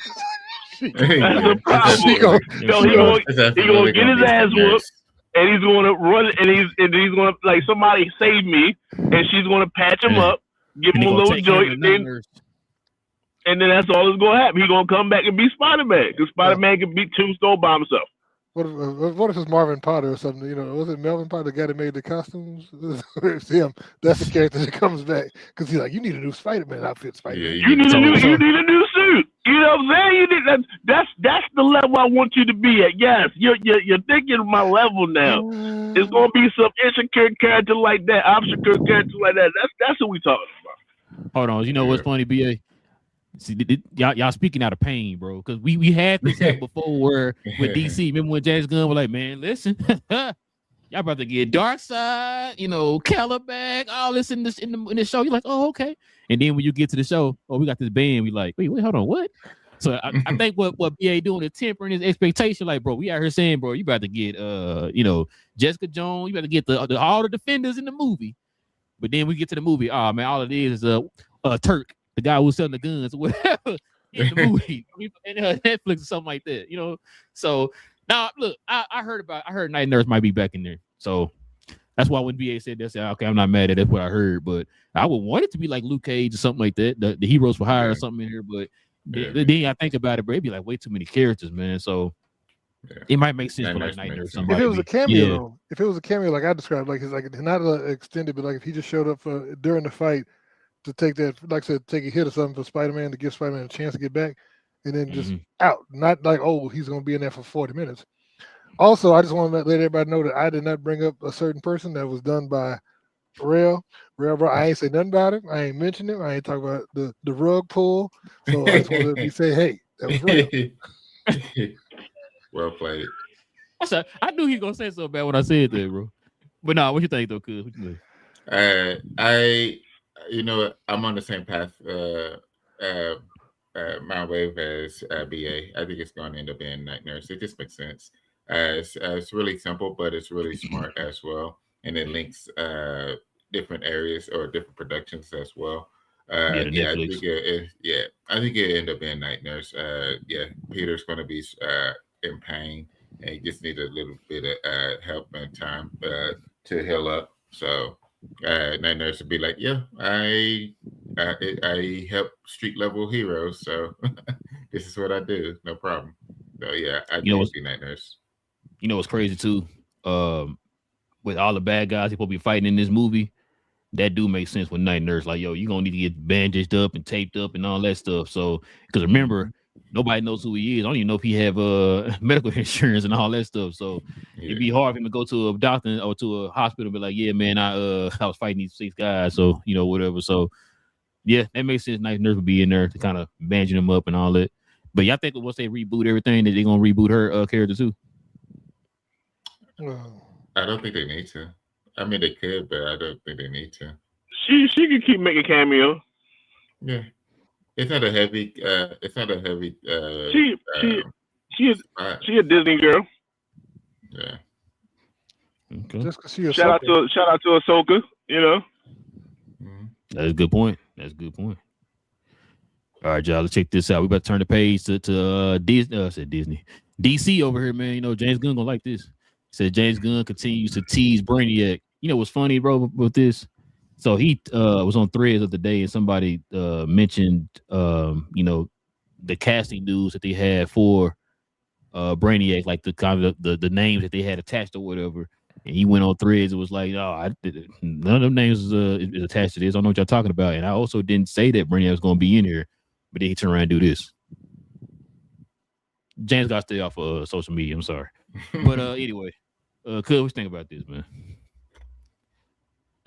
That's the problem. He gonna get his ass whooped, and he's gonna run, and he's gonna like somebody save me, and she's gonna patch him up, give him a little joint, and then that's all that's gonna happen. He's gonna come back and be Spider-Man, because Spider-Man can beat Tombstone by himself. What if it's Marvin Potter or something? Was it Melvin Potter, the guy that made the costumes? It's him. That's the character that comes back because he's like, you need a new Spider-Man outfit, Spider-Man. Yeah, you need a new suit. You know what I'm saying? That's the level I want you to be at. Yes, you're thinking of my level now. It's gonna be some intricate character like that, obscure character like that. That's what we talking about. Hold on, you know what's funny, BA? See, y'all speaking out of pain, bro. Because we had this before where with DC. Remember when James Gunn was like, man, listen, y'all about to get Darkseid, Calabac, all this in the show. You're like, oh, okay. And then when you get to the show, we got this band. We like, wait, hold on, what? So I think what BA doing is tempering his expectation. Like, bro, we out here saying, bro, you about to get Jessica Jones. You about to get all the Defenders in the movie. But then we get to the movie. Oh man, all it is a Turk. The guy who's selling the guns or whatever in the movie, and Netflix or something like that, So now, look, I heard Night Nurse might be back in there. So that's why when BA said that, I said, okay, I'm not mad at it. That's what I heard, but I would want it to be like Luke Cage or something like that. The Heroes for Hire or something in here, but then I think about it, bro, it'd be like way too many characters, man. So it might make sense for like Night Nurse. If it was a cameo, like I described, like it's like not extended, but like if he just showed up during the fight. To take that, like I said, take a hit or something for Spider-Man to give Spider-Man a chance to get back and then just out. Not like, he's going to be in there for 40 minutes. Also, I just want to let everybody know that I did not bring up a certain person that was done by Rail, bro. I ain't say nothing about him. I ain't mentioned him. I ain't talking about the rug pull. So I just want to let me say, hey, that was Rail. Well played. I knew he was going to say so bad when I said that, bro. But nah, what you think, though, cuz? What you think? I, I'm on the same path. My wave as BA. I think it's going to end up being Night Nurse. It just makes sense. It's really simple, but it's really smart as well, and it links different areas or different productions as well. Yeah, the Yeah, I Netflix. think I think it end up being Night Nurse. Yeah, Peter's going to be in pain, and he just need a little bit of help and time to heal up. So Night Nurse would be like, yeah, I help street level heroes, so this is what I do, no problem. So yeah, I You know think what's it'd be Night Nurse. crazy too? Um, with all the bad guys people be fighting in this movie, that do make sense with Night Nurse. Like, yo, you gonna need to get bandaged up and taped up and all that stuff. So, because remember, nobody knows who he is. I don't even know if he have medical insurance and all that stuff. So Yeah. it'd be hard for him to go to a doctor or to a hospital and be like, yeah, man, I was fighting these 6 guys. So, whatever. So yeah, that makes sense. Night Nurse would be in there to kind of bandaging them up and all that. But y'all think once they reboot everything that they're gonna reboot her character too? I don't think they need to. I mean, they could, but I don't think they need to. She could keep making cameos. Yeah, it's not a heavy. It's not a heavy. She spot. she a Disney girl. Yeah. Okay. Just because she a Shout out to Ahsoka. Mhm. That's a good point. All right, y'all. Let's check this out. We about to turn the page to Disney. I said Disney, DC over here, man. James Gunn gonna like this. He said James Gunn continues to tease Brainiac. What's funny, bro, with this? So he was on Threads of the day, and somebody mentioned the casting news that they had for Brainiac, like the kind of the names that they had attached or whatever. And he went on Threads. It was like, none of them names is attached to this. I don't know what y'all talking about. And I also didn't say that Brainiac was going to be in here, but then he turned around and do this. James got to stay off of social media. I'm sorry, but anyway, what you think about this, man?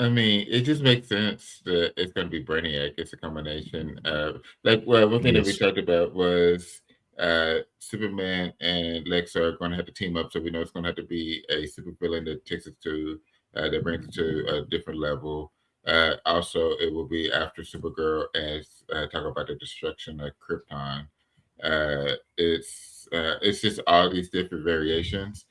I mean, it just makes sense that it's going to be Brainiac. It's a combination of one thing that we Yes. talked about was Superman and Lex are going to have to team up, so we know it's going to have to be a supervillain that takes it to that brings it to a different level. Also, it will be after Supergirl as talk about the destruction of Krypton. It's just all these different variations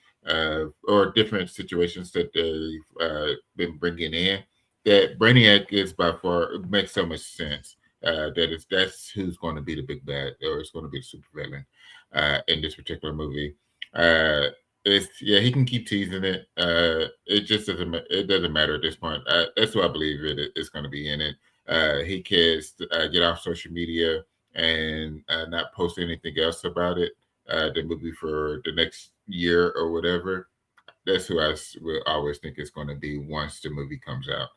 or different situations that they've been bringing in. That Brainiac is by far makes so much sense. That's who's going to be the big bad, or it's going to be the supervillain in this particular movie. He can keep teasing it. It just doesn't matter at this point. That's what I believe it's going to be in it. He cares get off social media and not post anything else about it. The movie for the next year or whatever. That's who I will always think it's going to be once the movie comes out.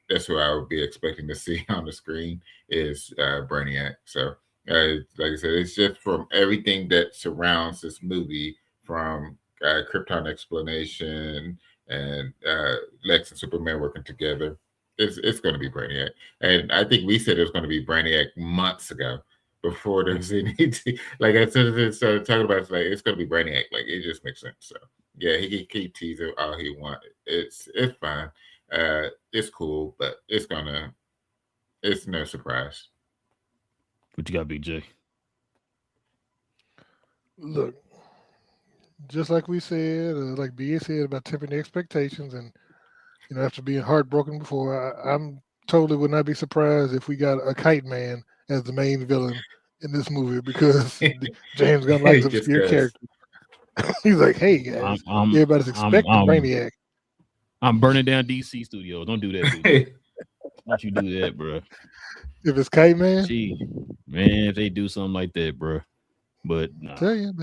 That's who I would be expecting to see on the screen is Brainiac. So, like I said, it's just from everything that surrounds this movie, from Krypton explanation and Lex and Superman working together. It's going to be Brainiac, and I think we said it was going to be Brainiac months ago before there was any like I started talking about it's going to be Brainiac. Like it just makes sense. So yeah, he can keep teasing all he wants. It's fine. It's cool, but it's no surprise. What you got, Big J? Look, just like we said, like BA said about tempering the expectations, and after being heartbroken before, I'm totally would not be surprised if we got a Kite Man as the main villain in this movie because James Gunn likes obscure characters. He's like, hey guys, everybody's expecting Brainiac. I'm burning down DC Studios. Don't do that, dude. Don't you do that, bro. If it's Kite Man, man, if they do something like that, bro. But nah. Tell you,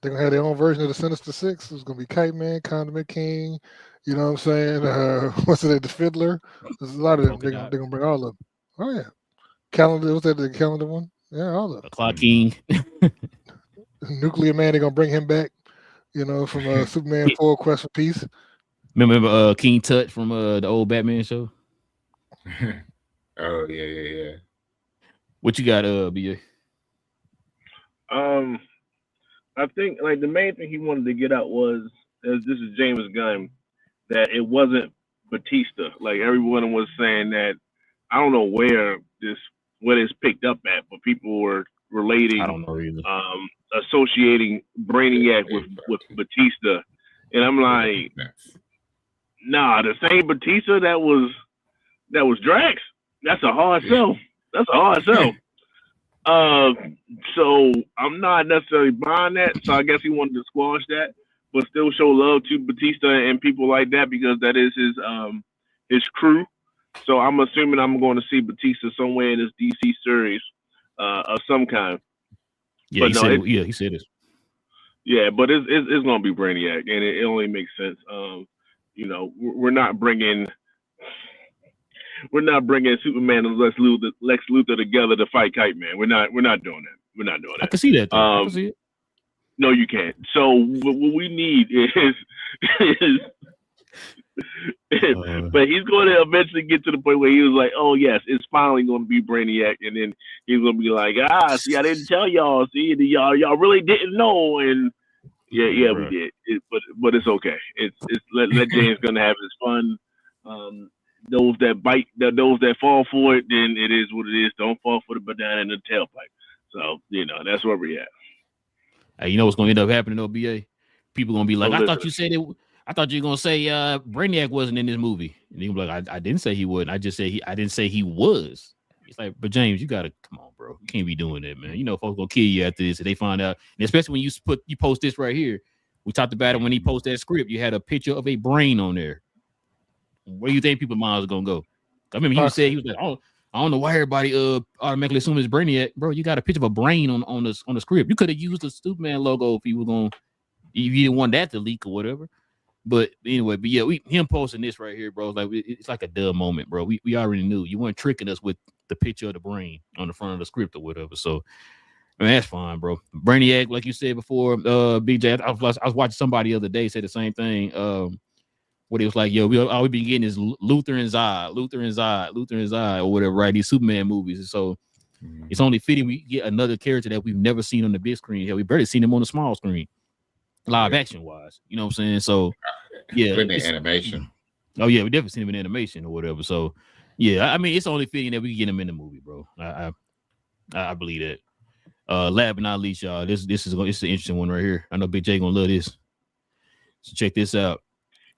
they're gonna have their own version of the Sinister Six. It's gonna be Kite Man, Condiment King. You know what I'm saying? What's it? The Fiddler. There's a lot of them. They're gonna bring all of them. Oh yeah, Calendar. What's that? The Calendar one? Yeah, all of them. Clock King. Nuclear Man. They're gonna bring him back. From Superman 4: Quest for Peace. Remember King Tut from the old Batman show? Oh yeah. What you got, BA? I think like the main thing he wanted to get out was, as this is James Gunn, that it wasn't Batista. Like everyone was saying that I don't know where it's picked up at, but people were I relating, don't know either. associating Brainiac with Batista, and I'm like, nah, the same Batista that was Drax. That's a hard sell. That's a hard sell. So I'm not necessarily buying that. So I guess he wanted to squash that, but still show love to Batista and people like that because that is his crew. So I'm assuming I'm going to see Batista somewhere in this DC series of some kind. Yeah, But he no, said it. Yeah, he said it. yeah, but it's going to be Brainiac, and it only makes sense. You know, we're not bringing Superman and Lex Luthor together to fight Kite Man. We're not doing that. We're not doing I that. can see that though. I can see it. No, you can't. So what we need is but he's going to eventually get to the point where he was like, "Oh yes, it's finally going to be Brainiac," and then he's going to be like, "See, I didn't tell y'all. See, y'all really didn't know." And yeah, we did. But it's okay. It's let James gonna have his fun. Those that bite, those that fall for it, then it is what it is. Don't fall for the banana in the tailpipe. So that's where we're at. Hey, you know what's gonna end up happening though, BA? People gonna be like, I thought you said it. I thought you were gonna say Brainiac wasn't in this movie, and you be like, I didn't say he wouldn't. I just said I didn't say he was. It's like, but James, you gotta come on, bro. You can't be doing that, man. You know, folks gonna kill you after this if they find out, and especially when you post this right here. We talked about it when he posted that script. You had a picture of a brain on there. Where do you think people's minds are gonna go? I remember he said he was like, I don't know why everybody automatically assume it's Brainiac, bro. You got a picture of a brain on the script. You could have used the Superman logo if you didn't want that to leak or whatever. But anyway, him posting this right here, bro, like it's like a dumb moment, bro. We already knew you weren't tricking us with the picture of the brain on the front of the script or whatever. So I mean, that's fine, bro. Brainiac, like you said before, BJ, I was watching somebody the other day say the same thing. What it was like, yo, all we been getting is Luther and Zod, or whatever, right? These Superman movies. And so it's only fitting we get another character that we've never seen on the big screen. Hell, we barely seen him on the small screen, live action wise. You know what I'm saying? So yeah, animation. Oh yeah, we definitely seen him in animation or whatever. So yeah, I mean, it's only fitting that we can get him in the movie, bro. I believe that. Last but not least, y'all, this is an interesting one right here. I know Big J gonna love this. So check this out.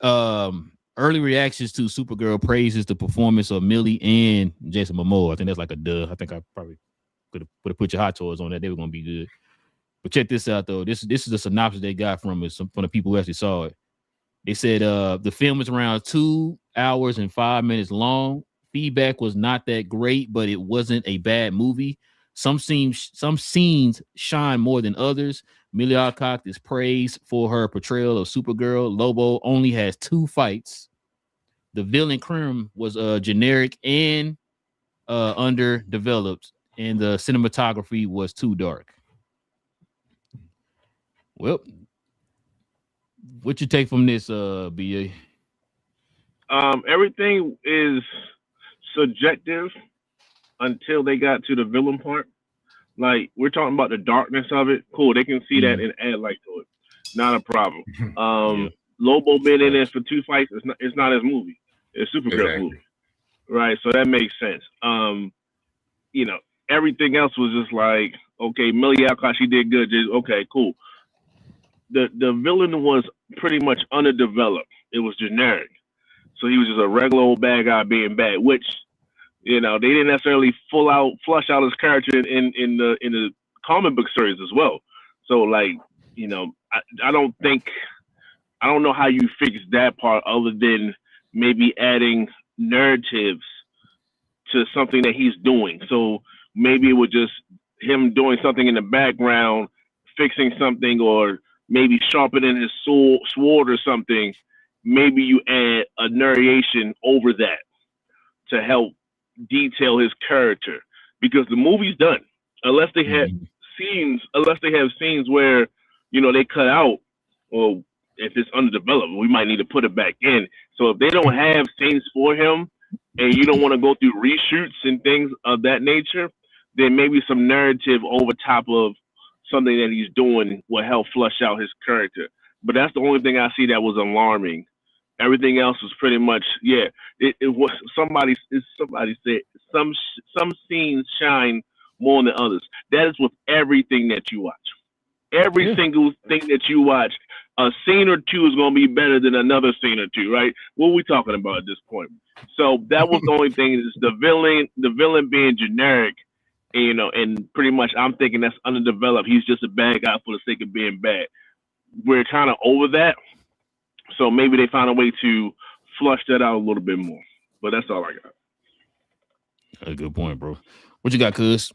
Early reactions to Supergirl praises the performance of Millie and Jason Momoa. I think that's like a duh. I think I probably could have put your hot toys on that. They were gonna be good. But check this out though. This is the synopsis they got from the people who actually saw it. They said the film is around 2 hours and 5 minutes long. Feedback was not that great, but it wasn't a bad movie. Some scenes shine more than others. Millie Alcock is praised for her portrayal of Supergirl. Lobo only has 2 fights. The villain Krim was generic and underdeveloped, and the cinematography was too dark. Well, what you take from this, BA? Everything is subjective until they got to the villain part. Like, we're talking about the darkness of it. Cool, they can see that and add light to it. Not a problem. Lobo being in there for 2 fights, it's not his movie. It's Supergirl's movie. Right, so that makes sense. Everything else was just like, okay, Millie Alcock, she did good. Okay, cool. The villain was pretty much underdeveloped. It was generic. So he was just a regular old bad guy being bad, which they didn't necessarily flush out his character in the comic book series as well. So I don't know how you fix that part other than maybe adding narratives to something that he's doing. So maybe it was just him doing something in the background, fixing something, or maybe sharpening his sword or something. Maybe you add a narration over that to help detail his character, because the movie's done. Unless they have scenes where they cut out, or if it's underdeveloped, we might need to put it back in. So if they don't have scenes for him, and you don't want to go through reshoots and things of that nature, then maybe some narrative over top of something that he's doing will help flush out his character. But that's the only thing I see that was alarming Everything else was pretty much It was somebody said some scenes shine more than others. That is with everything that you watch. Every single thing that you watch, a scene or two is going to be better than another scene or two, right? What are we talking about at this point? So that was the only thing is the villain being generic, and pretty much I'm thinking that's underdeveloped. He's just a bad guy for the sake of being bad. We're kind of over that, so maybe they found a way to flush that out a little bit more. But that's all I got. A good point, bro. What you got, Cuz?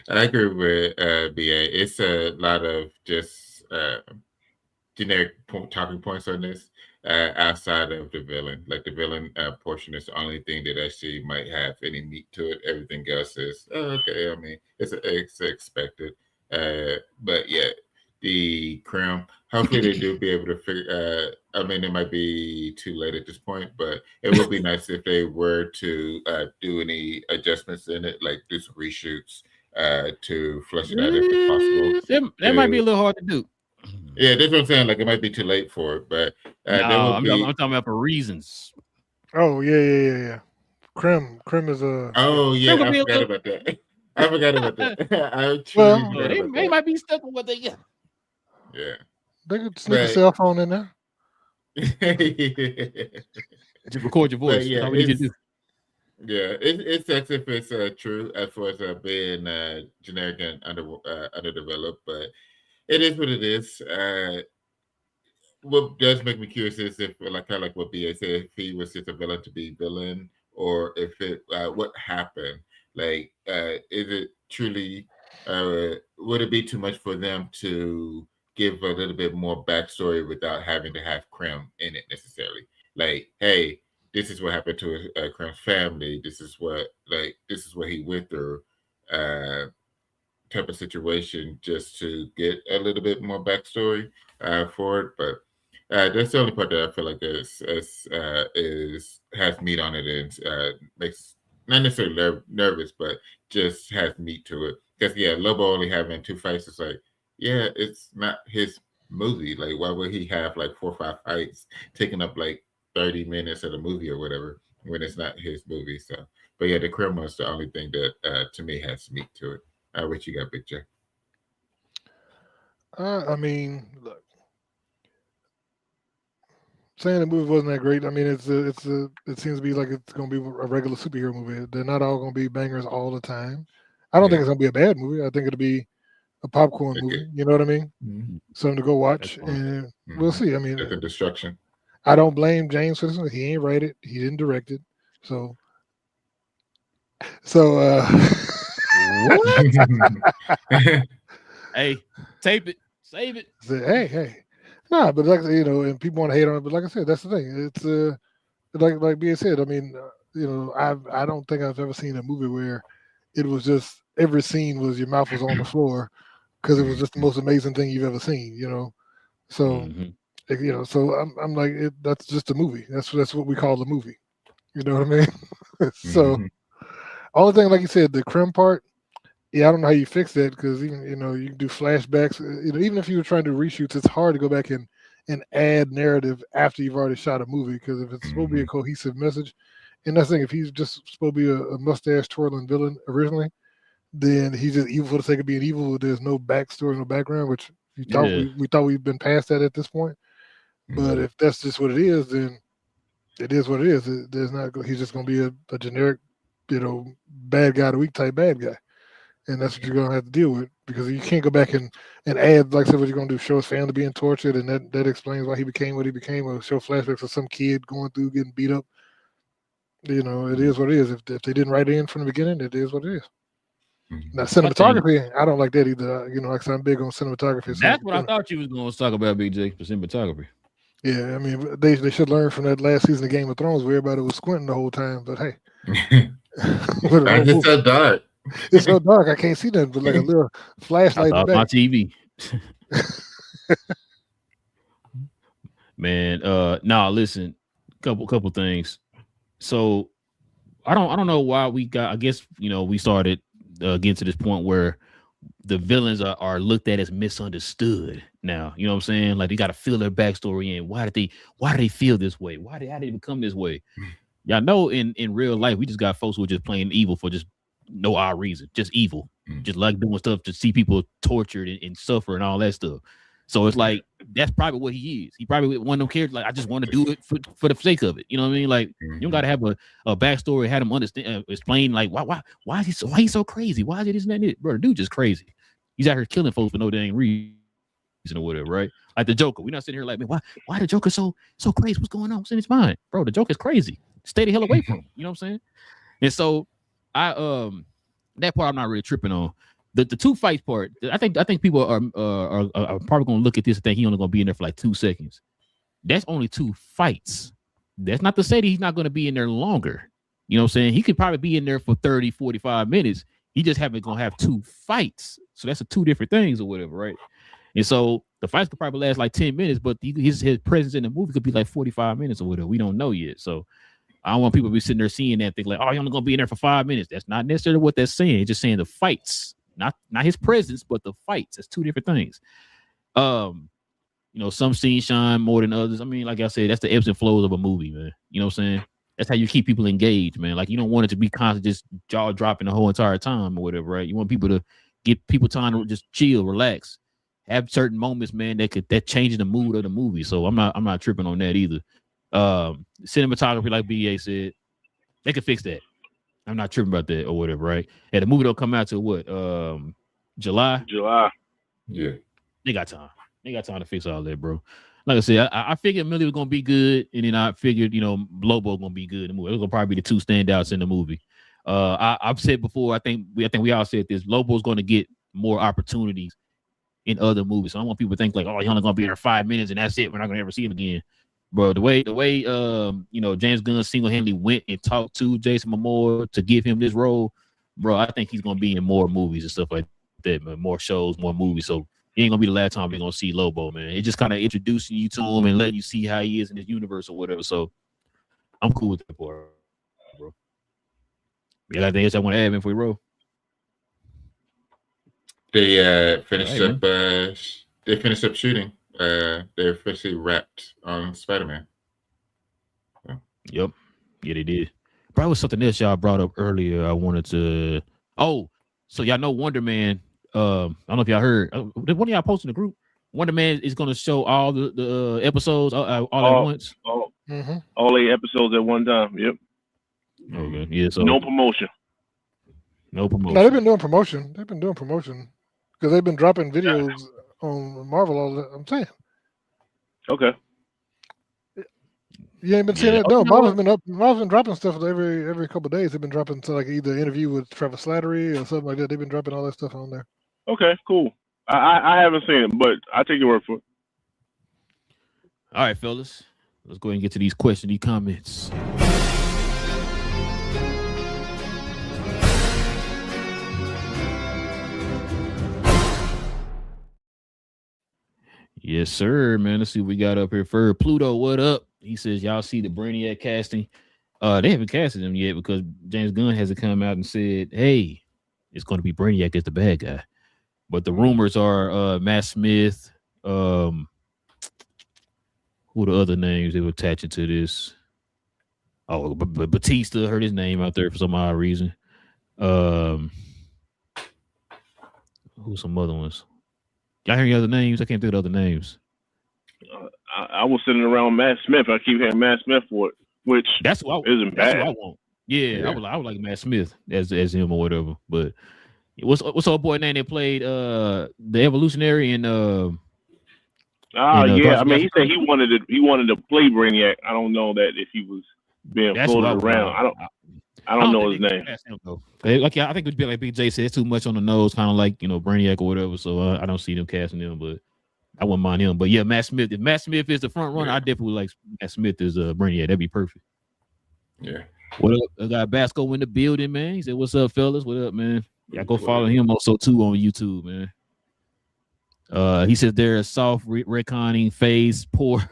I agree with BA. It's a lot of just generic talking points on this outside of the villain. Like the villain portion is the only thing that actually might have any meat to it. Everything else is okay. I mean, it's expected. But yeah, the Crim. Hopefully they do be able to figure. I mean, it might be too late at this point, but it would be nice if they were to do any adjustments in it, like do some reshoots to flush it out if it's possible. That might be a little hard to do. Yeah, that's what I'm saying. Like it might be too late for it, but I'm talking about for reasons. Oh yeah. Crim is a. Oh yeah, I forgot about that. I forgot about that. They might be stuck with what they got. Yeah, they could sneak a cell phone in there. Just record your voice. Yeah, how we need to do. Yeah, it sucks if it's true as far as being generic and underdeveloped, but it is what it is. What does make me curious is if, like, kind of like what BA said, if he was just a villain to be villain, or if it what happened. Like, is it truly? Would it be too much for them to give a little bit more backstory without having to have Crim in it necessarily? Like, hey, this is what happened to Crim's family. This is what he went through. Type of situation, just to get a little bit more backstory for it. But that's the only part that I feel like has meat on it and makes not necessarily nervous, but just has meat to it. Because Lobo only having 2 fights, it's like, it's not his movie. Like, why would he have like 4 or 5 fights taking up like 30 minutes of the movie or whatever when it's not his movie? So, but the Crim is the only thing that to me has meat to it. What you got, Big J? I mean, look, saying the movie wasn't that great. I mean, it seems to be like it's going to be a regular superhero movie. They're not all going to be bangers all the time. I don't think it's going to be a bad movie. I think it'll be a popcorn movie. You know what I mean? Mm-hmm. Something to go watch, and we'll see. I mean, it's a distraction. I don't blame James for this one. He ain't write it. He didn't direct it. So. What? Hey, tape it, save it. Hey. Nah, but like and people want to hate on it, but like I said, that's the thing. It's like being said. I mean, I don't think I've ever seen a movie where it was just every scene was your mouth was on the floor because it was just the most amazing thing you've ever seen. So so I'm like that's just a movie. That's what we call a movie. You know what I mean? So only thing, like you said, the Crim part. Yeah, I don't know how you fix that because even you can do flashbacks. Even if you were trying to reshoots, it's hard to go back and add narrative after you've already shot a movie because if it's supposed to be a cohesive message, and that's the thing, if he's just supposed to be a mustache twirling villain originally, then he's just evil for the sake of being evil. There's no backstory, no background, which we thought we've been past that at this point. But if that's just what it is, then it is what it is. He's just going to be a generic, bad guy of the week type bad guy. And that's what you're going to have to deal with because you can't go back and add, like I said, what you're going to do, show his family being tortured, and that explains why he became what he became, or show flashbacks of some kid going through getting beat up. It is what it is. If they didn't write it in from the beginning, it is what it is. Now, cinematography, I don't like that either. Like I said, I'm big on cinematography. That's what I thought you was going to talk about, BJ, for cinematography. Yeah, I mean, they should learn from that last season of Game of Thrones where everybody was squinting the whole time, but hey. It's so dark. It's so dark, I can't see nothing but like a little flashlight in the back. My TV. Man, listen, couple things. So I don't know why we got. I guess we started getting to this point where the villains are looked at as misunderstood now. You know what I'm saying? Like, they got to feel their backstory in. Why did they feel this way? How did they become this way? Y'all know in real life, we just got folks who are just playing evil for just no odd reason, just evil, just like doing stuff to see people tortured and suffer and all that stuff. So it's like, that's probably what he is. He probably one of them characters, like, I just want to do it for the sake of it. You know what I mean? Like, you don't got to have a backstory, have him understand, explain, like, why is he so crazy? Why is it this and that? Bro, the dude just crazy. He's out here killing folks for no dang reason or whatever, right? Like the Joker. We're not sitting here like, man, why the Joker so crazy? What's going on? What's in his mind? Bro, the Joker's crazy. Stay the hell away from him. You know what I'm saying? And so that part I'm not really tripping on. The two fights part, I think people are probably gonna look at this and think he only gonna be in there for like 2 seconds. That's only 2 fights. That's not to say that he's not gonna be in there longer. You know what I'm saying? He could probably be in there for 30, 45 minutes. He just gonna have 2 fights. So that's 2 different things or whatever, right? And so the fights could probably last like 10 minutes, but his presence in the movie could be like 45 minutes or whatever. We don't know yet. So I don't want people to be sitting there seeing that, think like, oh, you're only gonna be in there for 5 minutes. That's not necessarily what that's saying. It's just saying the fights, not his presence, but the fights. That's 2 different things. Some scenes shine more than others. I mean, like I said, that's the ebbs and flows of a movie, man. You know what I'm saying? That's how you keep people engaged, man. Like, you don't want it to be constant, just jaw dropping the whole entire time or whatever, right? You want people to get people time to just chill, relax, have certain moments, man, that change the mood of the movie. So I'm not tripping on that either. Cinematography, like BA said, they could fix that. I'm not tripping about that or whatever, right? And the movie don't come out till what? July. Yeah. They got time. They got time to fix all that, bro. Like I said, I figured Millie was gonna be good, and then I figured, Lobo gonna be good in the movie. It was gonna probably be the 2 standouts in the movie. I've said before, I think we all said this. Lobo's gonna get more opportunities in other movies. So I don't want people to think like, oh, he's only gonna be there 5 minutes and that's it. We're not gonna ever see him again. Bro, the way James Gunn single-handedly went and talked to Jason Momoa to give him this role, bro, I think he's gonna be in more movies and stuff like that, man. More shows, more movies. So it ain't gonna be the last time we're gonna see Lobo, man. It just kind of introducing you to him and letting you see how he is in this universe or whatever. So I'm cool with that part, bro. Yeah, anything else I want to add before we roll? They finished up. They finished up shooting. They officially wrapped on Spider-Man. So. Yep. Yeah, they did. Probably was something else y'all brought up earlier. I wanted to. Oh, so y'all know Wonder Man. I don't know if y'all heard. One of y'all posted in the group. Wonder Man is going to show all the episodes all at once. All 8 episodes at one time. Yep. Okay. Yeah. So no promotion. No, they've been doing promotion. Because they've been dropping videos on Marvel all the. I'm saying. Okay. You ain't been seeing it? No, Marvel's been dropping stuff every couple of days. They've been dropping like either an interview with Trevor Slattery or something like that. They've been dropping all that stuff on there. Okay, cool. I haven't seen it, but I take your word for it. All right, fellas. Let's go ahead and get to these questions, these comments. Yes, sir, man. Let's see what we got up here first. Pluto, what up? He says, y'all see the Brainiac casting? They haven't casted him yet because James Gunn hasn't come out and said, hey, it's going to be Brainiac as the bad guy. But the rumors are Matt Smith. Who the other names they were attaching to this? Oh, but Batista, heard his name out there for some odd reason. Who's some other ones? Y'all hear any other names? I can't think of other names. I was sitting around Matt Smith. I keep hearing Matt Smith for it, which that's what isn't bad. What I want. Yeah, I would like Matt Smith as him or whatever. But what's old boy name that played the Evolutionary and I mean, he said he wanted to play Brainiac. I don't know that if he was being floated around. I don't know his name. Like I think it would be like BJ said, it's too much on the nose, kind of like Brainiac or whatever. So I don't see them casting him, but I wouldn't mind him. But yeah, Matt Smith. If Matt Smith is the front runner, I definitely like Matt Smith as Brainiac. That'd be perfect. Yeah. What up? I got Basco in the building, man. He said, "What's up, fellas? What up, man? Yeah, go follow him also too on YouTube, man." He says they're a soft retconning phase poor.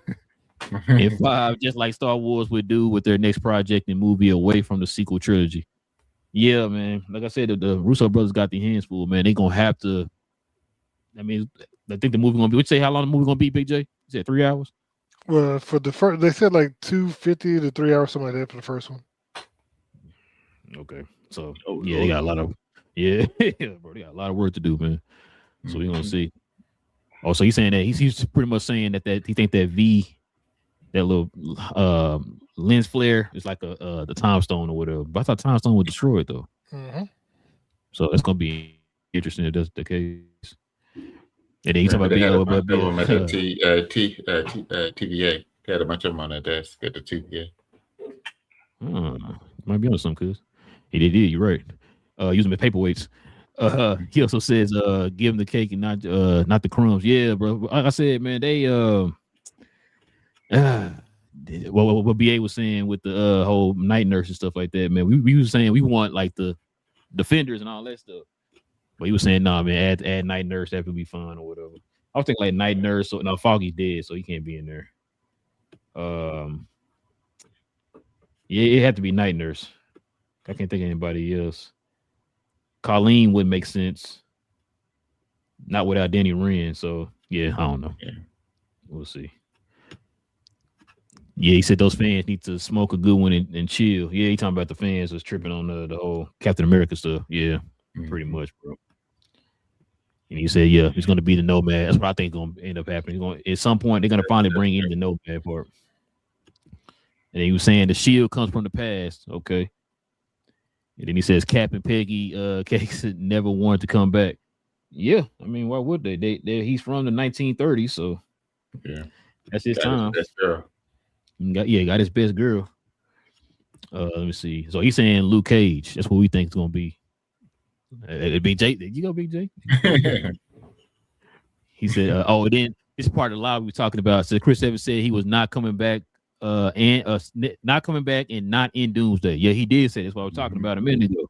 And 5, just like Star Wars would do with their next project and movie away from the sequel trilogy. Yeah, man. Like I said, the Russo brothers got their hands full, man. They're gonna have to I mean, I think the movie gonna be. Would you say how long the movie gonna be, Big J? You said 3 hours. Well, for the first, they said like 250 to 3 hours, something like that for the first one. Okay, so Oh, yeah, they got a lot of bro, they got a lot of work to do, man. So we're gonna see. Oh, so he's saying that he's pretty much saying that he think that that little lens flare is like the time stone or whatever. But I thought time stone was destroyed though. Mm-hmm. So it's gonna be interesting if that's the case. And then you talk about They big had a old bunch of them at the TVA. TVA. They had a bunch of them on their desk at the TVA. Might be on something, cuz he did. You're right. Using the paperweights. He also says, give him the cake and not the crumbs. Yeah, bro. Like I said, man, they what BA was saying with the whole night nurse and stuff like that, man. We was saying we want like the defenders and all that stuff. But he was saying, nah, man, add night nurse, that would be fun or whatever. I was thinking like night nurse, so no, Foggy's dead, so he can't be in there. Yeah, it had to be night nurse. I can't think of anybody else. Colleen would make sense. Not without Danny Wren, so yeah, I don't know. Yeah. We'll see. Yeah, he said those fans need to smoke a good one and chill. Yeah, he talking about the fans was tripping on the whole Captain America stuff. Yeah, pretty much, bro. And he said, yeah, it's going to be the Nomad. That's what I think is going to end up happening. At some point, they're going to finally bring in the Nomad part. And he was saying the shield comes from the past. Okay. And then he says Cap and Peggy Cakes never wanted to come back. Yeah, I mean, why would they? He's from the 1930s, so yeah, that's his time. His best girl. He got his best girl. Let me see. So he's saying Luke Cage. That's what we think it's going to be. Big J, did you go, Big J? He said, "Oh, then this part of the live we were talking about." So Chris Evans said he was not coming back, not coming back, and not in Doomsday. Yeah, he did say that's what I was talking about a minute ago.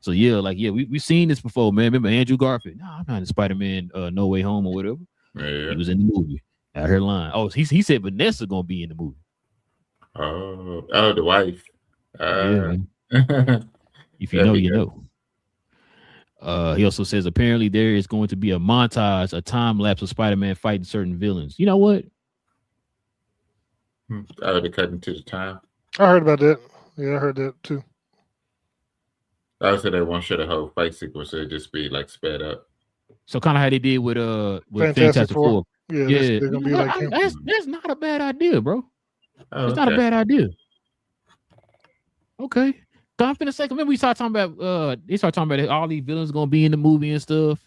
So yeah, we've seen this before, man. Remember Andrew Garfield? No, I'm not in Spider-Man, No Way Home or whatever. Yeah. He was in the movie. Out here lying. Oh, he said Vanessa gonna be in the movie. Oh, the wife. Yeah. If you know, you know. He also says apparently there is going to be a montage, a time lapse of Spider-Man fighting certain villains. You know what? They're cutting to the time. I heard about that. Yeah, I heard that too. I would say they won't show the whole fight sequence. It'll just be like sped up. So kind of how they did with Fantastic Four. Yeah. They're gonna be like him. That's not a bad idea, bro. Oh, it's not a bad idea. Okay. I'm finna say, remember we started talking about they started talking about all these villains gonna be in the movie and stuff.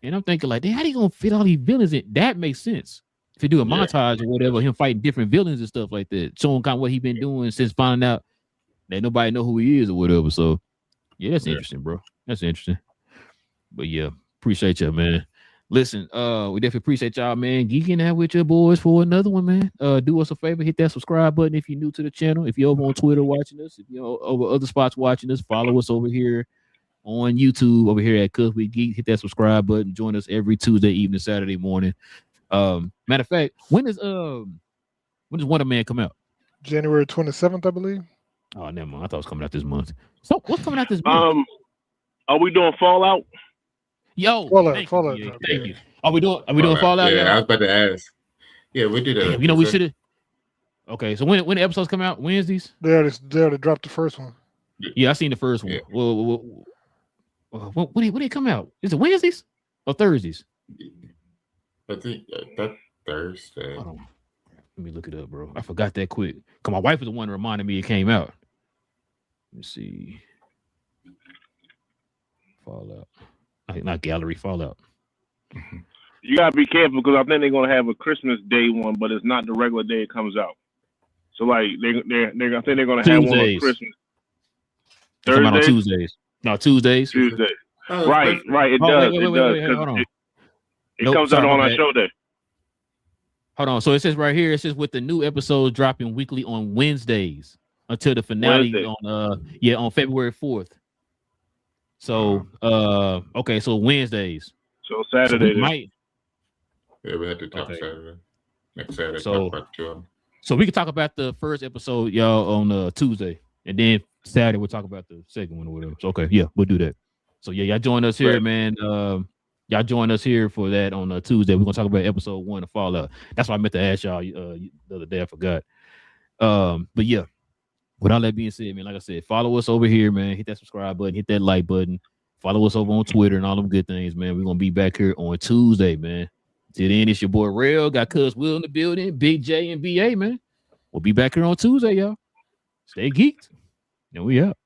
And I'm thinking like, how they gonna fit all these villains in? That makes sense. If you do a montage or whatever, him fighting different villains and stuff like that, showing kind of what he been doing since finding out that nobody know who he is or whatever. So yeah, that's interesting, bro. That's interesting. But yeah, appreciate you, man. Listen, we definitely appreciate y'all, man. Geeking out with your boys for another one, man. Do us a favor, hit that subscribe button if you're new to the channel. If you're over on Twitter watching us, if you're over other spots watching us, follow us over here on YouTube, over here at Cuz We Geek. Hit that subscribe button. Join us every Tuesday evening, Saturday morning. Matter of fact, when does Wonder Man come out? January 27th, I believe. Oh, never mind. I thought it was coming out this month. So what's coming out this month? Are we doing Fallout? Yo, Fallout. Thank you. Are we doing Fallout? Yeah, I was about to ask. Yeah, we did that. You know, we should have. Okay, so when the episodes come out, Wednesdays? They already dropped the first one. Yeah, I seen the first one. Yeah. Well, when they come out? Is it Wednesdays or Thursdays? I think that's Thursday. Hold on. Let me look it up, bro. I forgot that quick. Cause my wife was the one that reminded me it came out. Let me see. Fallout. Not gallery, Fallout. You gotta be careful because I think they're gonna have a Christmas Day one, but it's not the regular day it comes out. So like I think they're gonna have one on Christmas. Thursday on Tuesdays. No, Tuesdays. Tuesday. Oh, Right. It does. Wait, hold on. It comes out on our show day. Hold on. So it says right here, it says with the new episodes dropping weekly on Wednesdays until the finale on February 4th. So okay, so Wednesdays. So Saturday. Yeah, we had to talk Saturday. Next Saturday, so, talk about 2 of them. So we can talk about the first episode, y'all, on Tuesday, and then Saturday we'll talk about the second one or whatever. So okay, yeah, we'll do that. So yeah, y'all join us here, man. Y'all join us here for that on Tuesday. We're gonna talk about episode 1 of Fallout. That's why I meant to ask y'all the other day. I forgot. But yeah, with all that being said, man, like I said, follow us over here, man. Hit that subscribe button, hit that like button. Follow us over on Twitter and all them good things, man. We're gonna be back here on Tuesday, man. Till then, it's your boy Rail. Got Cuz Will in the building, Big J and BA, man. We'll be back here on Tuesday, y'all. Stay geeked. And we out.